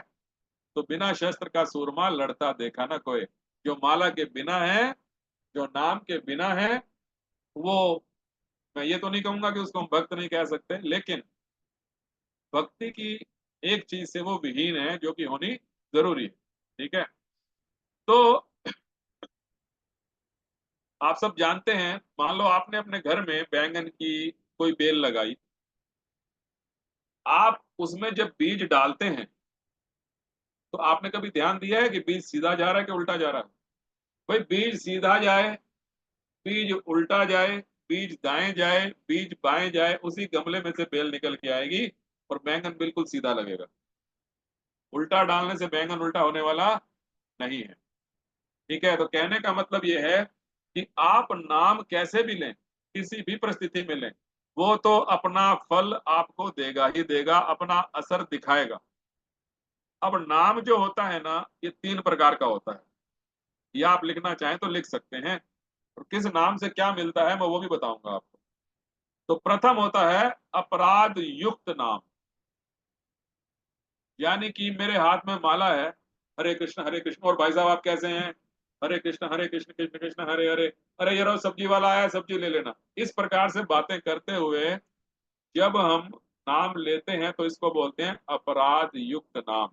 तो बिना शस्त्र का सूरमा लड़ता देखा ना कोई। जो माला के बिना है, जो नाम के बिना है, वो मैं ये तो नहीं कहूंगा कि उसको हम भक्त नहीं कह सकते, लेकिन भक्ति की एक चीज से वो विहीन है जो कि होनी जरूरी है। ठीक है, तो आप सब जानते हैं, मान लो आपने अपने घर में बैंगन की कोई बेल लगाई, आप उसमें जब बीज डालते हैं तो आपने कभी ध्यान दिया है कि बीज सीधा जा रहा है कि उल्टा जा रहा है? भाई बीज सीधा जाए, बीज उल्टा जाए, बीज दाएं जाए, बीज बाएं जाए, उसी गमले में से बेल निकल के आएगी और बैंगन बिल्कुल सीधा लगेगा। उल्टा डालने से बैंगन उल्टा होने वाला नहीं है। ठीक है, तो कहने का मतलब यह है कि आप नाम कैसे भी लें, किसी भी परिस्थिति में लें, वो तो अपना फल आपको देगा ही देगा, अपना असर दिखाएगा। अब नाम जो होता है ना, ये 3 प्रकार का होता है। ये आप लिखना चाहें तो लिख सकते हैं, और किस नाम से क्या मिलता है मैं वो भी बताऊंगा आपको। तो प्रथम होता है अपराध युक्त नाम, यानी कि मेरे हाथ में माला है, हरे कृष्ण, और भाई साहब आप कैसे हैं? हरे कृष्ण कृष्ण कृष्ण हरे हरे, अरे ये रहो सब्जी वाला आया, सब्जी ले लेना। इस प्रकार से बातें करते हुए जब हम नाम लेते हैं तो इसको बोलते हैं अपराध युक्त नाम।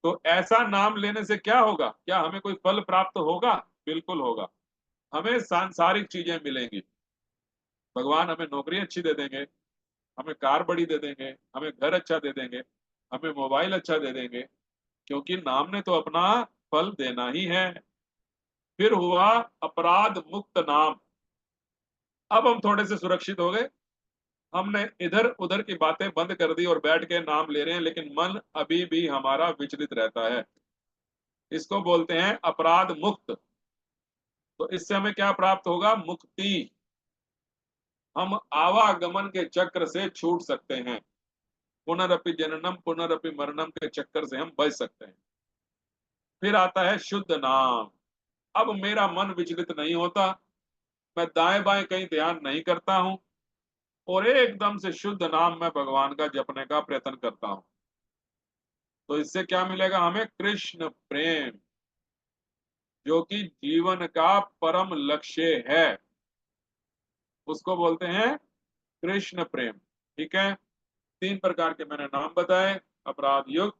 तो ऐसा नाम लेने से क्या होगा? क्या हमें कोई फल प्राप्त होगा? बिल्कुल होगा। हमें सांसारिक चीजें मिलेंगी, भगवान हमें नौकरी अच्छी दे देंगे, हमें कार बड़ी दे देंगे, हमें घर अच्छा दे देंगे, हमें मोबाइल अच्छा दे देंगे, क्योंकि नाम ने तो अपना फल देना ही है। फिर हुआ अपराध मुक्त नाम। अब हम थोड़े से सुरक्षित हो गए, हमने इधर उधर की बातें बंद कर दी और बैठ के नाम ले रहे हैं, लेकिन मन अभी भी हमारा विचलित रहता है। इसको बोलते हैं अपराध मुक्त। तो इससे हमें क्या प्राप्त होगा? मुक्ति। हम आवागमन के चक्र से छूट सकते हैं, पुनरअपि जननम पुनरअपि मरणम के चक्कर से हम बच सकते हैं। फिर आता है शुद्ध नाम। अब मेरा मन विचलित नहीं होता, मैं दाएं बाएं कहीं ध्यान नहीं करता हूं, और एकदम से शुद्ध नाम मैं भगवान का जपने का प्रयत्न करता हूं। तो इससे क्या मिलेगा हमें? कृष्ण प्रेम, जो कि जीवन का परम लक्ष्य है, उसको बोलते हैं कृष्ण प्रेम। ठीक है, 3 प्रकार के मैंने नाम बताए, अपराध युक्त,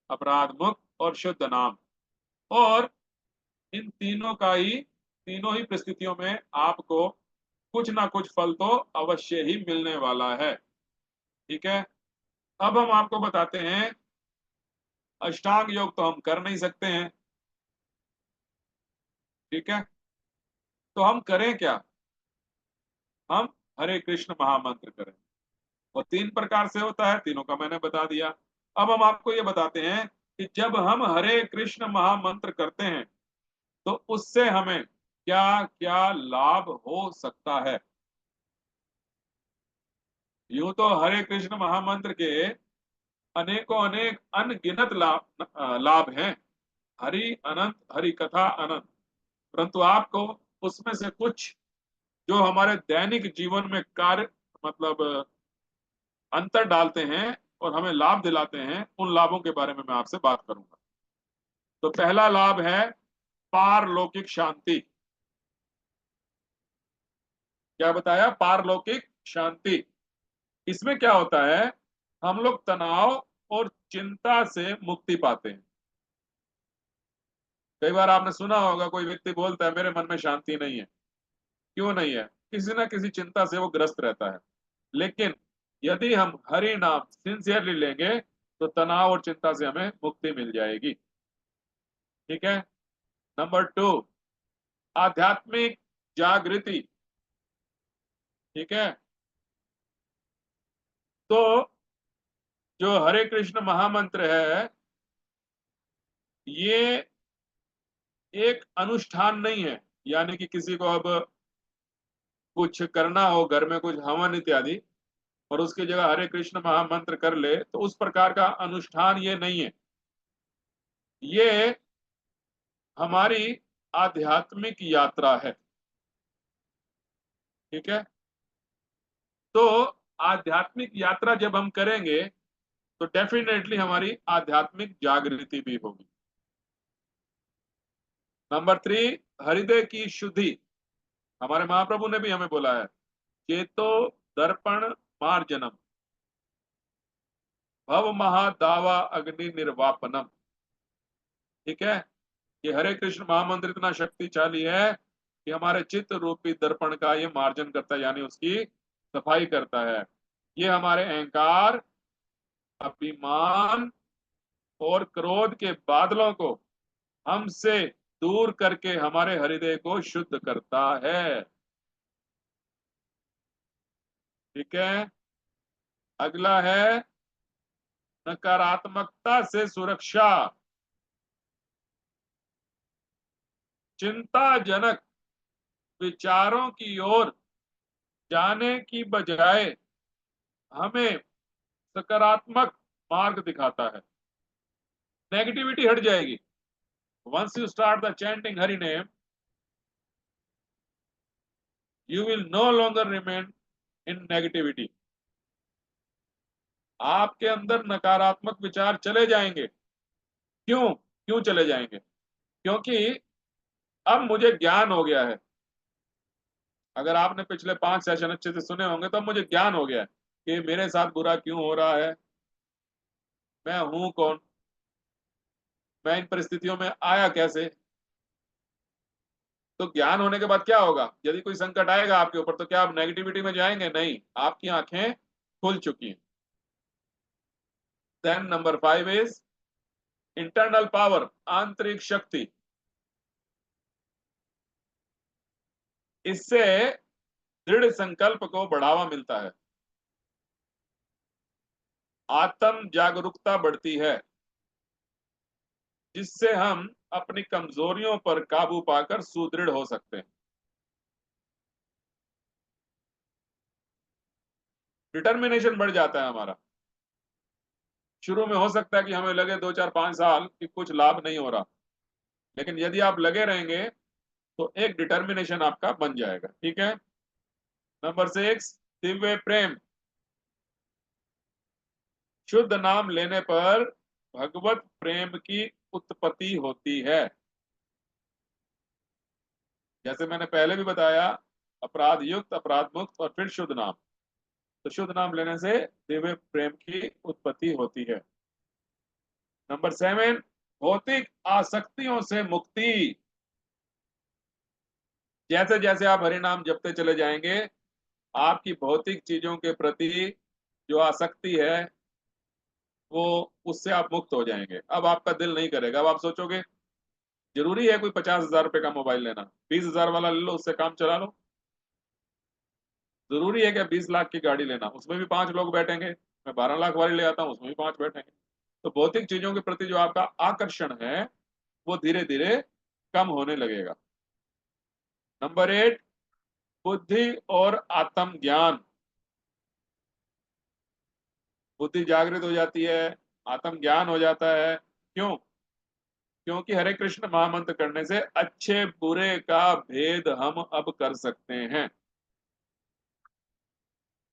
अपराध मुक्त और शुद्ध नाम। और इन तीनों का ही, तीनों ही परिस्थितियों में आपको कुछ ना कुछ फल तो अवश्य ही मिलने वाला है। ठीक है, अब हम आपको बताते हैं, अष्टांग योग तो हम कर नहीं सकते हैं। ठीक है, तो हम करें क्या? हम हरे कृष्ण महामंत्र करें, और 3 प्रकार से होता है, तीनों का मैंने बता दिया। अब हम आपको ये बताते हैं कि जब हम हरे कृष्ण महामंत्र करते हैं तो उससे हमें क्या क्या लाभ हो सकता है। यूं तो हरे कृष्ण महामंत्र के अनेकों अनेक अनगिनत लाभ हैं, हरि अनंत, हरि कथा अनंत, परंतु आपको उसमें से कुछ जो हमारे दैनिक जीवन में कार्य, मतलब अंतर डालते हैं और हमें लाभ दिलाते हैं, उन लाभों के बारे में मैं आपसे बात करूंगा। तो पहला लाभ है पारलौकिक शांति। क्या बताया? पारलौकिक शांति। इसमें क्या होता है, हम लोग तनाव और चिंता से मुक्ति पाते हैं। कई बार आपने सुना होगा कोई व्यक्ति बोलता है मेरे मन में शांति नहीं है। क्यों नहीं है? किसी ना किसी चिंता से वो ग्रस्त रहता है। लेकिन यदि हम हरि नाम सिंसियरली लेंगे तो तनाव और चिंता से हमें मुक्ति मिल जाएगी। ठीक है, नंबर 2, आध्यात्मिक जागृति। ठीक है, तो जो हरे कृष्ण महामंत्र है, ये एक अनुष्ठान नहीं है, यानी कि किसी को अब कुछ करना हो, घर में कुछ हवन इत्यादि, और उसकी जगह हरे कृष्ण महामंत्र कर ले, तो उस प्रकार का अनुष्ठान ये नहीं है। ये हमारी आध्यात्मिक यात्रा है। ठीक है, तो आध्यात्मिक यात्रा जब हम करेंगे तो डेफिनेटली हमारी आध्यात्मिक जागृति भी होगी। नंबर 3, हृदय की शुद्धि। हमारे महाप्रभु ने भी हमें बोला है चेतो दर्पण मार्जनम भव महादावा अग्नि निर्वापनम। ठीक है, ये हरे कृष्ण महामंत्र इतना शक्तिशाली है कि हमारे चित्त रूपी दर्पण का ये मार्जन करता है, यानी उसकी सफाई करता है। ये हमारे अहंकार, अभिमान और क्रोध के बादलों को हमसे दूर करके हमारे हृदय को शुद्ध करता है। ठीक है, अगला है नकारात्मकता से सुरक्षा। चिंताजनक विचारों की ओर जाने की बजाय हमें सकारात्मक मार्ग दिखाता है। नेगेटिविटी हट जाएगी। Once you start the chanting Hari name, you will no longer remain in negativity. आपके अंदर नकारात्मक विचार चले जाएंगे। क्यों क्यों चले जाएंगे? क्योंकि अब मुझे ज्ञान हो गया है। अगर आपने पिछले 5 सेशन अच्छे से सुने होंगे तो अब मुझे ज्ञान हो गया है कि मेरे साथ बुरा क्यों हो रहा है, मैं हूं कौन, मैं इन परिस्थितियों में आया कैसे। तो ज्ञान होने के बाद क्या होगा? यदि कोई संकट आएगा आपके ऊपर तो क्या आप नेगेटिविटी में जाएंगे? नहीं, आपकी आंखें खुल चुकी हैं। Then number 5 is internal power, आंतरिक शक्ति। इससे दृढ़ संकल्प को बढ़ावा मिलता है, आत्म जागरूकता बढ़ती है, जिससे हम अपनी कमजोरियों पर काबू पाकर सुदृढ़ हो सकते हैं। डिटर्मिनेशन बढ़ जाता है हमारा। शुरू में हो सकता है कि हमें लगे 2 4 5 साल कि कुछ लाभ नहीं हो रहा, लेकिन यदि आप लगे रहेंगे तो एक डिटर्मिनेशन आपका बन जाएगा। ठीक है, नंबर 6 दिव्य प्रेम। शुद्ध नाम लेने पर भगवत प्रेम की उत्पत्ति होती है। जैसे मैंने पहले भी बताया, अपराध युक्त, अपराध मुक्त और फिर शुद्ध नाम। तो शुद्ध नाम लेने से दिव्य प्रेम की उत्पत्ति होती है। नंबर 7 भौतिक आसक्तियों से मुक्ति। जैसे जैसे आप हरि नाम जपते चले जाएंगे, आपकी भौतिक चीजों के प्रति जो आसक्ति है वो, उससे आप मुक्त हो जाएंगे। अब आपका दिल नहीं करेगा। अब आप सोचोगे जरूरी है कोई 50,000 रुपए का मोबाइल लेना, 20,000 वाला ले लो, उससे काम चला लो। जरूरी है क्या 20 लाख की गाड़ी लेना, उसमें भी 5 लोग बैठेंगे। मैं 12 लाख वाली ले आता हूँ, उसमें भी 5 बैठेंगे। तो भौतिक चीजों के प्रति जो आपका आकर्षण है वो धीरे धीरे कम होने लगेगा। नंबर 8 बुद्धि और आत्म ज्ञान। बुद्धि जागृत हो जाती है, आत्म ज्ञान हो जाता है। क्यों? क्योंकि हरे कृष्ण महामंत्र करने से अच्छे बुरे का भेद हम अब कर सकते हैं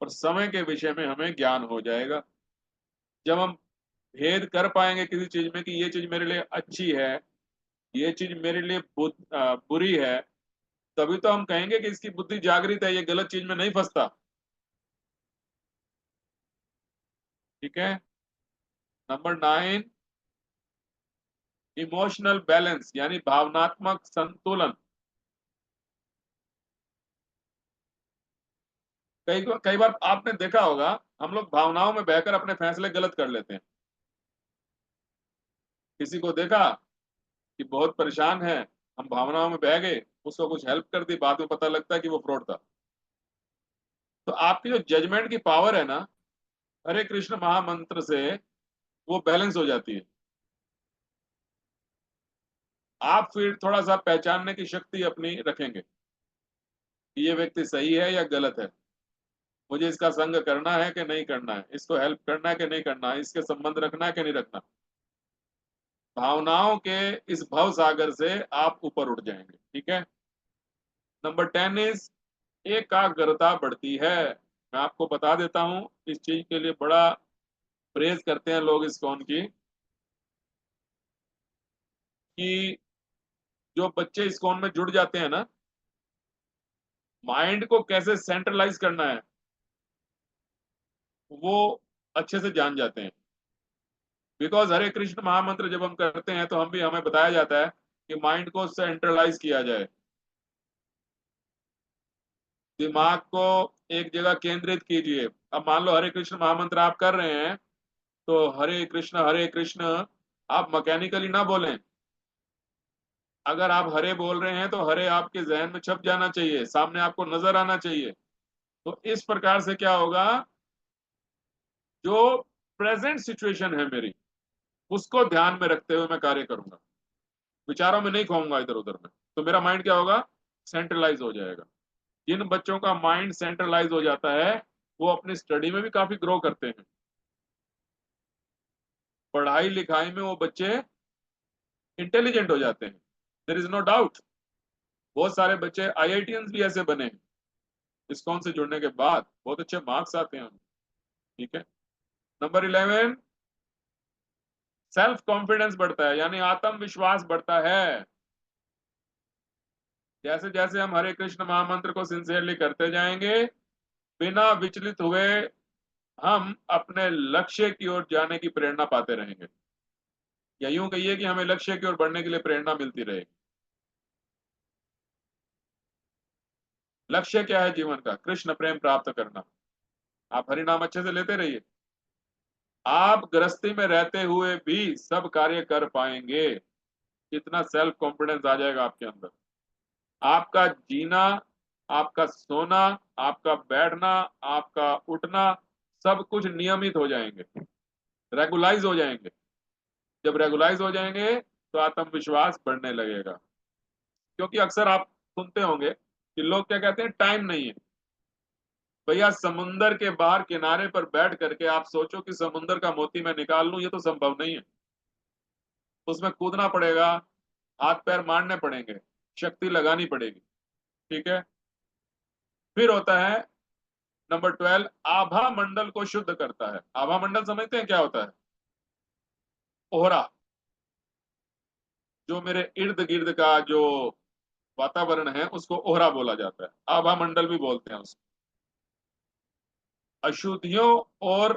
और समय के विषय में हमें ज्ञान हो जाएगा। जब हम भेद कर पाएंगे किसी चीज में कि ये चीज मेरे लिए अच्छी है, ये चीज मेरे लिए बुरी है, तभी तो हम कहेंगे कि इसकी बुद्धि जागृत है, ये गलत चीज में नहीं फंसता। ठीक है, नंबर 9 इमोशनल बैलेंस, यानी भावनात्मक संतुलन। कई कई बार आपने देखा होगा, हम लोग भावनाओं में बहकर अपने फैसले गलत कर लेते हैं। किसी को देखा कि बहुत परेशान है, हम भावनाओं में बह गए, उसको कुछ हेल्प कर दी, बाद में पता लगता है कि वो फ्रॉड था। तो आपकी जो जजमेंट की पावर है ना, हरे कृष्ण महामंत्र से वो बैलेंस हो जाती है। आप फिर थोड़ा सा पहचानने की शक्ति अपनी रखेंगे कि ये व्यक्ति सही है या गलत है, मुझे इसका संग करना है कि नहीं करना है, इसको हेल्प करना है कि नहीं करना है, इसके संबंध रखना है कि नहीं रखना। भावनाओं के इस भव सागर से आप ऊपर उठ जाएंगे। ठीक है, नंबर 10 इज एकाग्रता बढ़ती है। मैं आपको बता देता हूं, इस चीज के लिए बड़ा प्रेज करते हैं लोग इस्कॉन की, कि जो बच्चे इस्कॉन में जुड़ जाते हैं ना, माइंड को कैसे सेंट्रलाइज करना है वो अच्छे से जान जाते हैं। बिकॉज हरे कृष्ण महामंत्र जब हम करते हैं तो हमें बताया जाता है कि माइंड को सेंट्रलाइज किया जाए, दिमाग को एक जगह केंद्रित कीजिए। अब मान लो हरे कृष्ण महामंत्र आप कर रहे हैं, तो हरे कृष्ण आप मैकेनिकली ना बोलें। अगर आप हरे बोल रहे हैं तो हरे आपके जहन में छप जाना चाहिए, सामने आपको नजर आना चाहिए। तो इस प्रकार से क्या होगा, जो प्रेजेंट सिचुएशन है मेरी, उसको ध्यान में रखते हुए मैं कार्य करूंगा, विचारों में नहीं खोऊंगा इधर उधर में। तो मेरा माइंड क्या होगा, सेंट्रलाइज हो जाएगा। जिन बच्चों का माइंड सेंट्रलाइज हो जाता है वो अपनी स्टडी में भी काफी ग्रो करते हैं। पढ़ाई लिखाई में वो बच्चे इंटेलिजेंट हो जाते हैं, देयर इज नो डाउट। बहुत सारे बच्चे आईआईटीएंस भी ऐसे बने हैं, इस्कॉन से जुड़ने के बाद बहुत अच्छे मार्क्स आते हैं उनके। ठीक है। नंबर 11, सेल्फ कॉन्फिडेंस बढ़ता है, यानी आत्मविश्वास बढ़ता है। जैसे जैसे हम हरे कृष्ण महामंत्र को सिंसियरली करते जाएंगे, बिना विचलित हुए हम अपने लक्ष्य की ओर जाने की प्रेरणा पाते रहेंगे, या यूं कहिए कि हमें लक्ष्य की ओर बढ़ने के लिए प्रेरणा मिलती रहेगी। लक्ष्य क्या है जीवन का, कृष्ण प्रेम प्राप्त करना। आप हरि नाम अच्छे से लेते रहिए, आप गृहस्थी में रहते हुए भी सब कार्य कर पाएंगे। इतना सेल्फ कॉन्फिडेंस आ जाएगा आपके अंदर। आपका जीना, आपका सोना, आपका बैठना, आपका उठना, सब कुछ नियमित हो जाएंगे, रेगुलाइज हो जाएंगे। जब रेगुलाइज हो जाएंगे तो आत्मविश्वास बढ़ने लगेगा। क्योंकि अक्सर आप सुनते होंगे कि लोग क्या कहते हैं, टाइम नहीं है। भैया समुंदर के बाहर किनारे पर बैठ करके आप सोचो कि समुंदर का मोती मैं निकाल लूं, ये तो संभव नहीं है। उसमें कूदना पड़ेगा, हाथ पैर मारने पड़ेंगे, शक्ति लगानी पड़ेगी। ठीक है। फिर होता है नंबर 12, आभा मंडल को शुद्ध करता है। आभा मंडल समझते हैं क्या होता है? ओहरा, जो मेरे इर्द गिर्द का जो वातावरण है उसको ओहरा बोला जाता है, आभा मंडल भी बोलते हैं उसको। अशुद्धियों और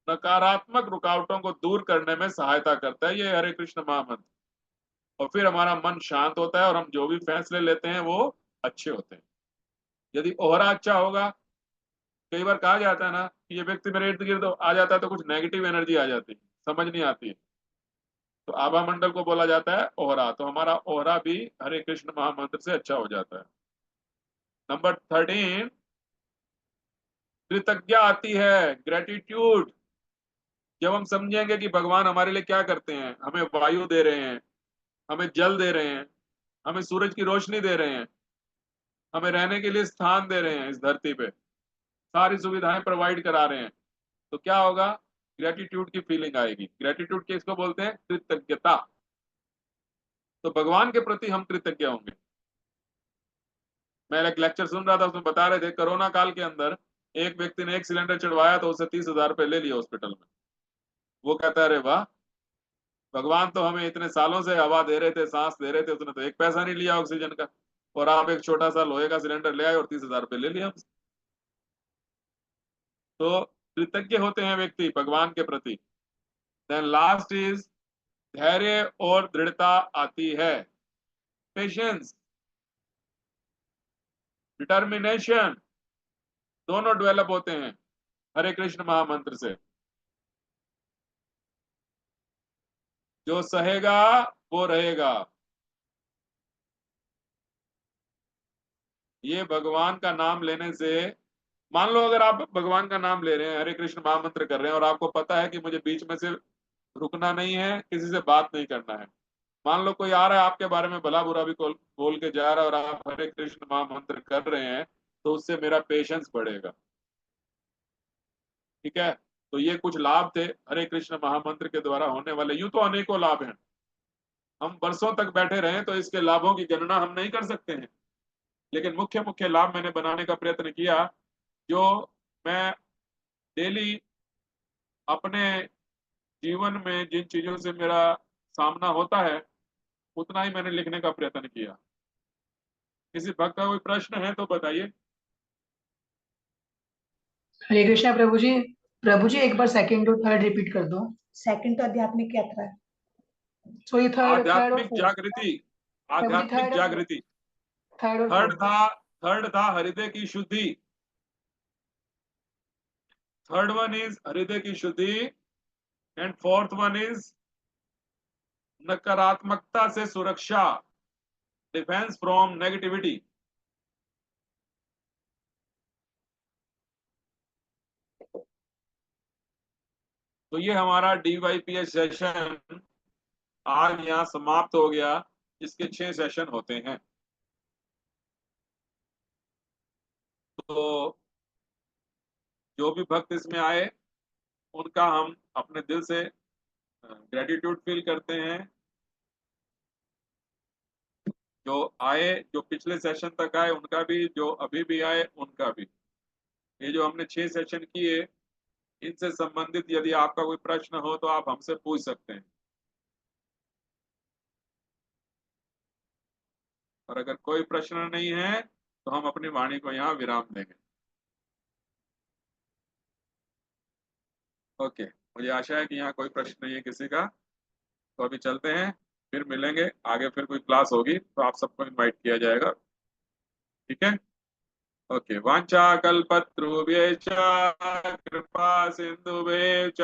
नकारात्मक रुकावटों को दूर करने में सहायता करता है ये हरे कृष्ण महामंत्र। और फिर हमारा मन शांत होता है और हम जो भी फैसले लेते हैं वो अच्छे होते हैं। यदि ओहरा अच्छा होगा, कई बार कहा जाता है ना कि ये व्यक्ति मेरे इर्द गिर्द आ जाता है तो कुछ नेगेटिव एनर्जी आ जाती है, समझ नहीं आती है। तो आभा मंडल को बोला जाता है ओहरा, तो हमारा ओहरा भी हरे कृष्ण महामंत्र से अच्छा हो जाता है। नंबर 13, कृतज्ञता आती है, ग्रेटिट्यूड। जब हम समझेंगे कि भगवान हमारे लिए क्या करते हैं, हमें वायु दे रहे हैं, हमें जल दे रहे हैं, हमें सूरज की रोशनी दे रहे हैं, हमें रहने के लिए स्थान दे रहे हैं, इस धरती पे सारी सुविधाएं प्रोवाइड करा रहे हैं, तो क्या होगा, ग्रेटिट्यूड की फीलिंग आएगी। ग्रेटिट्यूड किसको बोलते हैं, कृतज्ञता। तो भगवान के प्रति हम कृतज्ञ होंगे। मैं एक लेक्चर सुन रहा था, उसमें बता रहे थे कोरोना काल के अंदर एक व्यक्ति ने एक सिलेंडर चढ़वाया तो उसे 30,000 रुपये ले लिए हॉस्पिटल में। वो कहता है अरे वाह, भगवान तो हमें इतने सालों से हवा दे रहे थे, सांस दे रहे थे, उसने तो एक पैसा नहीं लिया ऑक्सीजन का, और आप एक छोटा सा लोहे का सिलेंडर ले आए और 30,000 रुपये ले लिया हमसे। तो कृतज्ञ होते हैं व्यक्ति भगवान के प्रति। देन लास्ट इज, धैर्य और दृढ़ता आती है, पेशेंस, डिटर्मिनेशन, दोनों डेवलप होते हैं हरे कृष्ण महामंत्र से। जो सहेगा वो रहेगा। ये भगवान का नाम लेने से, मान लो अगर आप भगवान का नाम ले रहे हैं, हरे कृष्ण महामंत्र कर रहे हैं, और आपको पता है कि मुझे बीच में से रुकना नहीं है, किसी से बात नहीं करना है। मान लो कोई आ रहा है आपके बारे में भला बुरा भी बोल के जा रहा है, और आप हरे कृष्ण महामंत्र कर रहे हैं, तो उससे मेरा पेशेंस बढ़ेगा। ठीक है। तो ये कुछ लाभ थे हरे कृष्ण महामंत्र के द्वारा होने वाले। यूं तो अनेकों लाभ हैं, हम वर्षों तक बैठे रहे तो इसके लाभों की गणना हम नहीं कर सकते हैं, लेकिन मुख्य मुख्य लाभ मैंने बनाने का प्रयत्न किया। जो मैं डेली अपने जीवन में जिन चीजों से मेरा सामना होता है, उतना ही मैंने लिखने का प्रयत्न किया। किसी भक्त का कोई प्रश्न है तो बताइए। हरे कृष्णा प्रभु जी। प्रभु जी एक बार सेकंड और थर्ड रिपीट कर दो। सेकंड तो आध्यात्मिक यात्रा है। सो ये थर्ड थर्ड और आध्यात्मिक फोर्थ। जागृति, प्रभु जी आध्यात्मिक थर्ड और फोर्थ। जागृति। थर्ड और थर्ड फोर्थ। था, थर्ड था हृदय की शुद्धि। थर्ड वन इज हृदय की शुद्धि एंड फोर्थ वन इज नकारात्मकता से सुरक्षा, डिफेंस फ्रॉम नेगेटिविटी। तो ये हमारा DYPH सेशन आज यहाँ समाप्त हो गया। इसके 6 सेशन होते हैं। तो जो भी भक्त इसमें आए उनका हम अपने दिल से ग्रेटिट्यूड फील करते हैं। जो आए, जो पिछले सेशन तक आए उनका भी, जो अभी भी आए उनका भी। ये जो हमने 6 सेशन किए, इनसे संबंधित यदि आपका कोई प्रश्न हो तो आप हमसे पूछ सकते हैं, और अगर कोई प्रश्न नहीं है तो हम अपनी वाणी को यहाँ विराम देंगे। ओके, मुझे आशा है कि यहाँ कोई प्रश्न नहीं है किसी का। तो अभी चलते हैं, फिर मिलेंगे आगे। फिर कोई क्लास होगी तो आप सबको इनवाइट किया जाएगा। ठीक है, ओके। वांछा कल्पतरुभ्यश्च कृपा सिन्धुभ्यश्च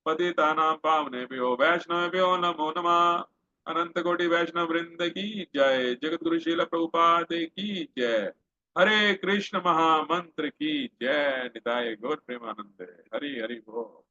पतितानां पावनेभ्यो वैष्णवेभ्यो नमो नमः। अनंत कोटि वैष्णव वृंद की जय। जगत गुरु शील प्रभुपाद की जय। हरे कृष्ण महामंत्र की जय। निताय गौर प्रेमानंद। हरि हरि बोल।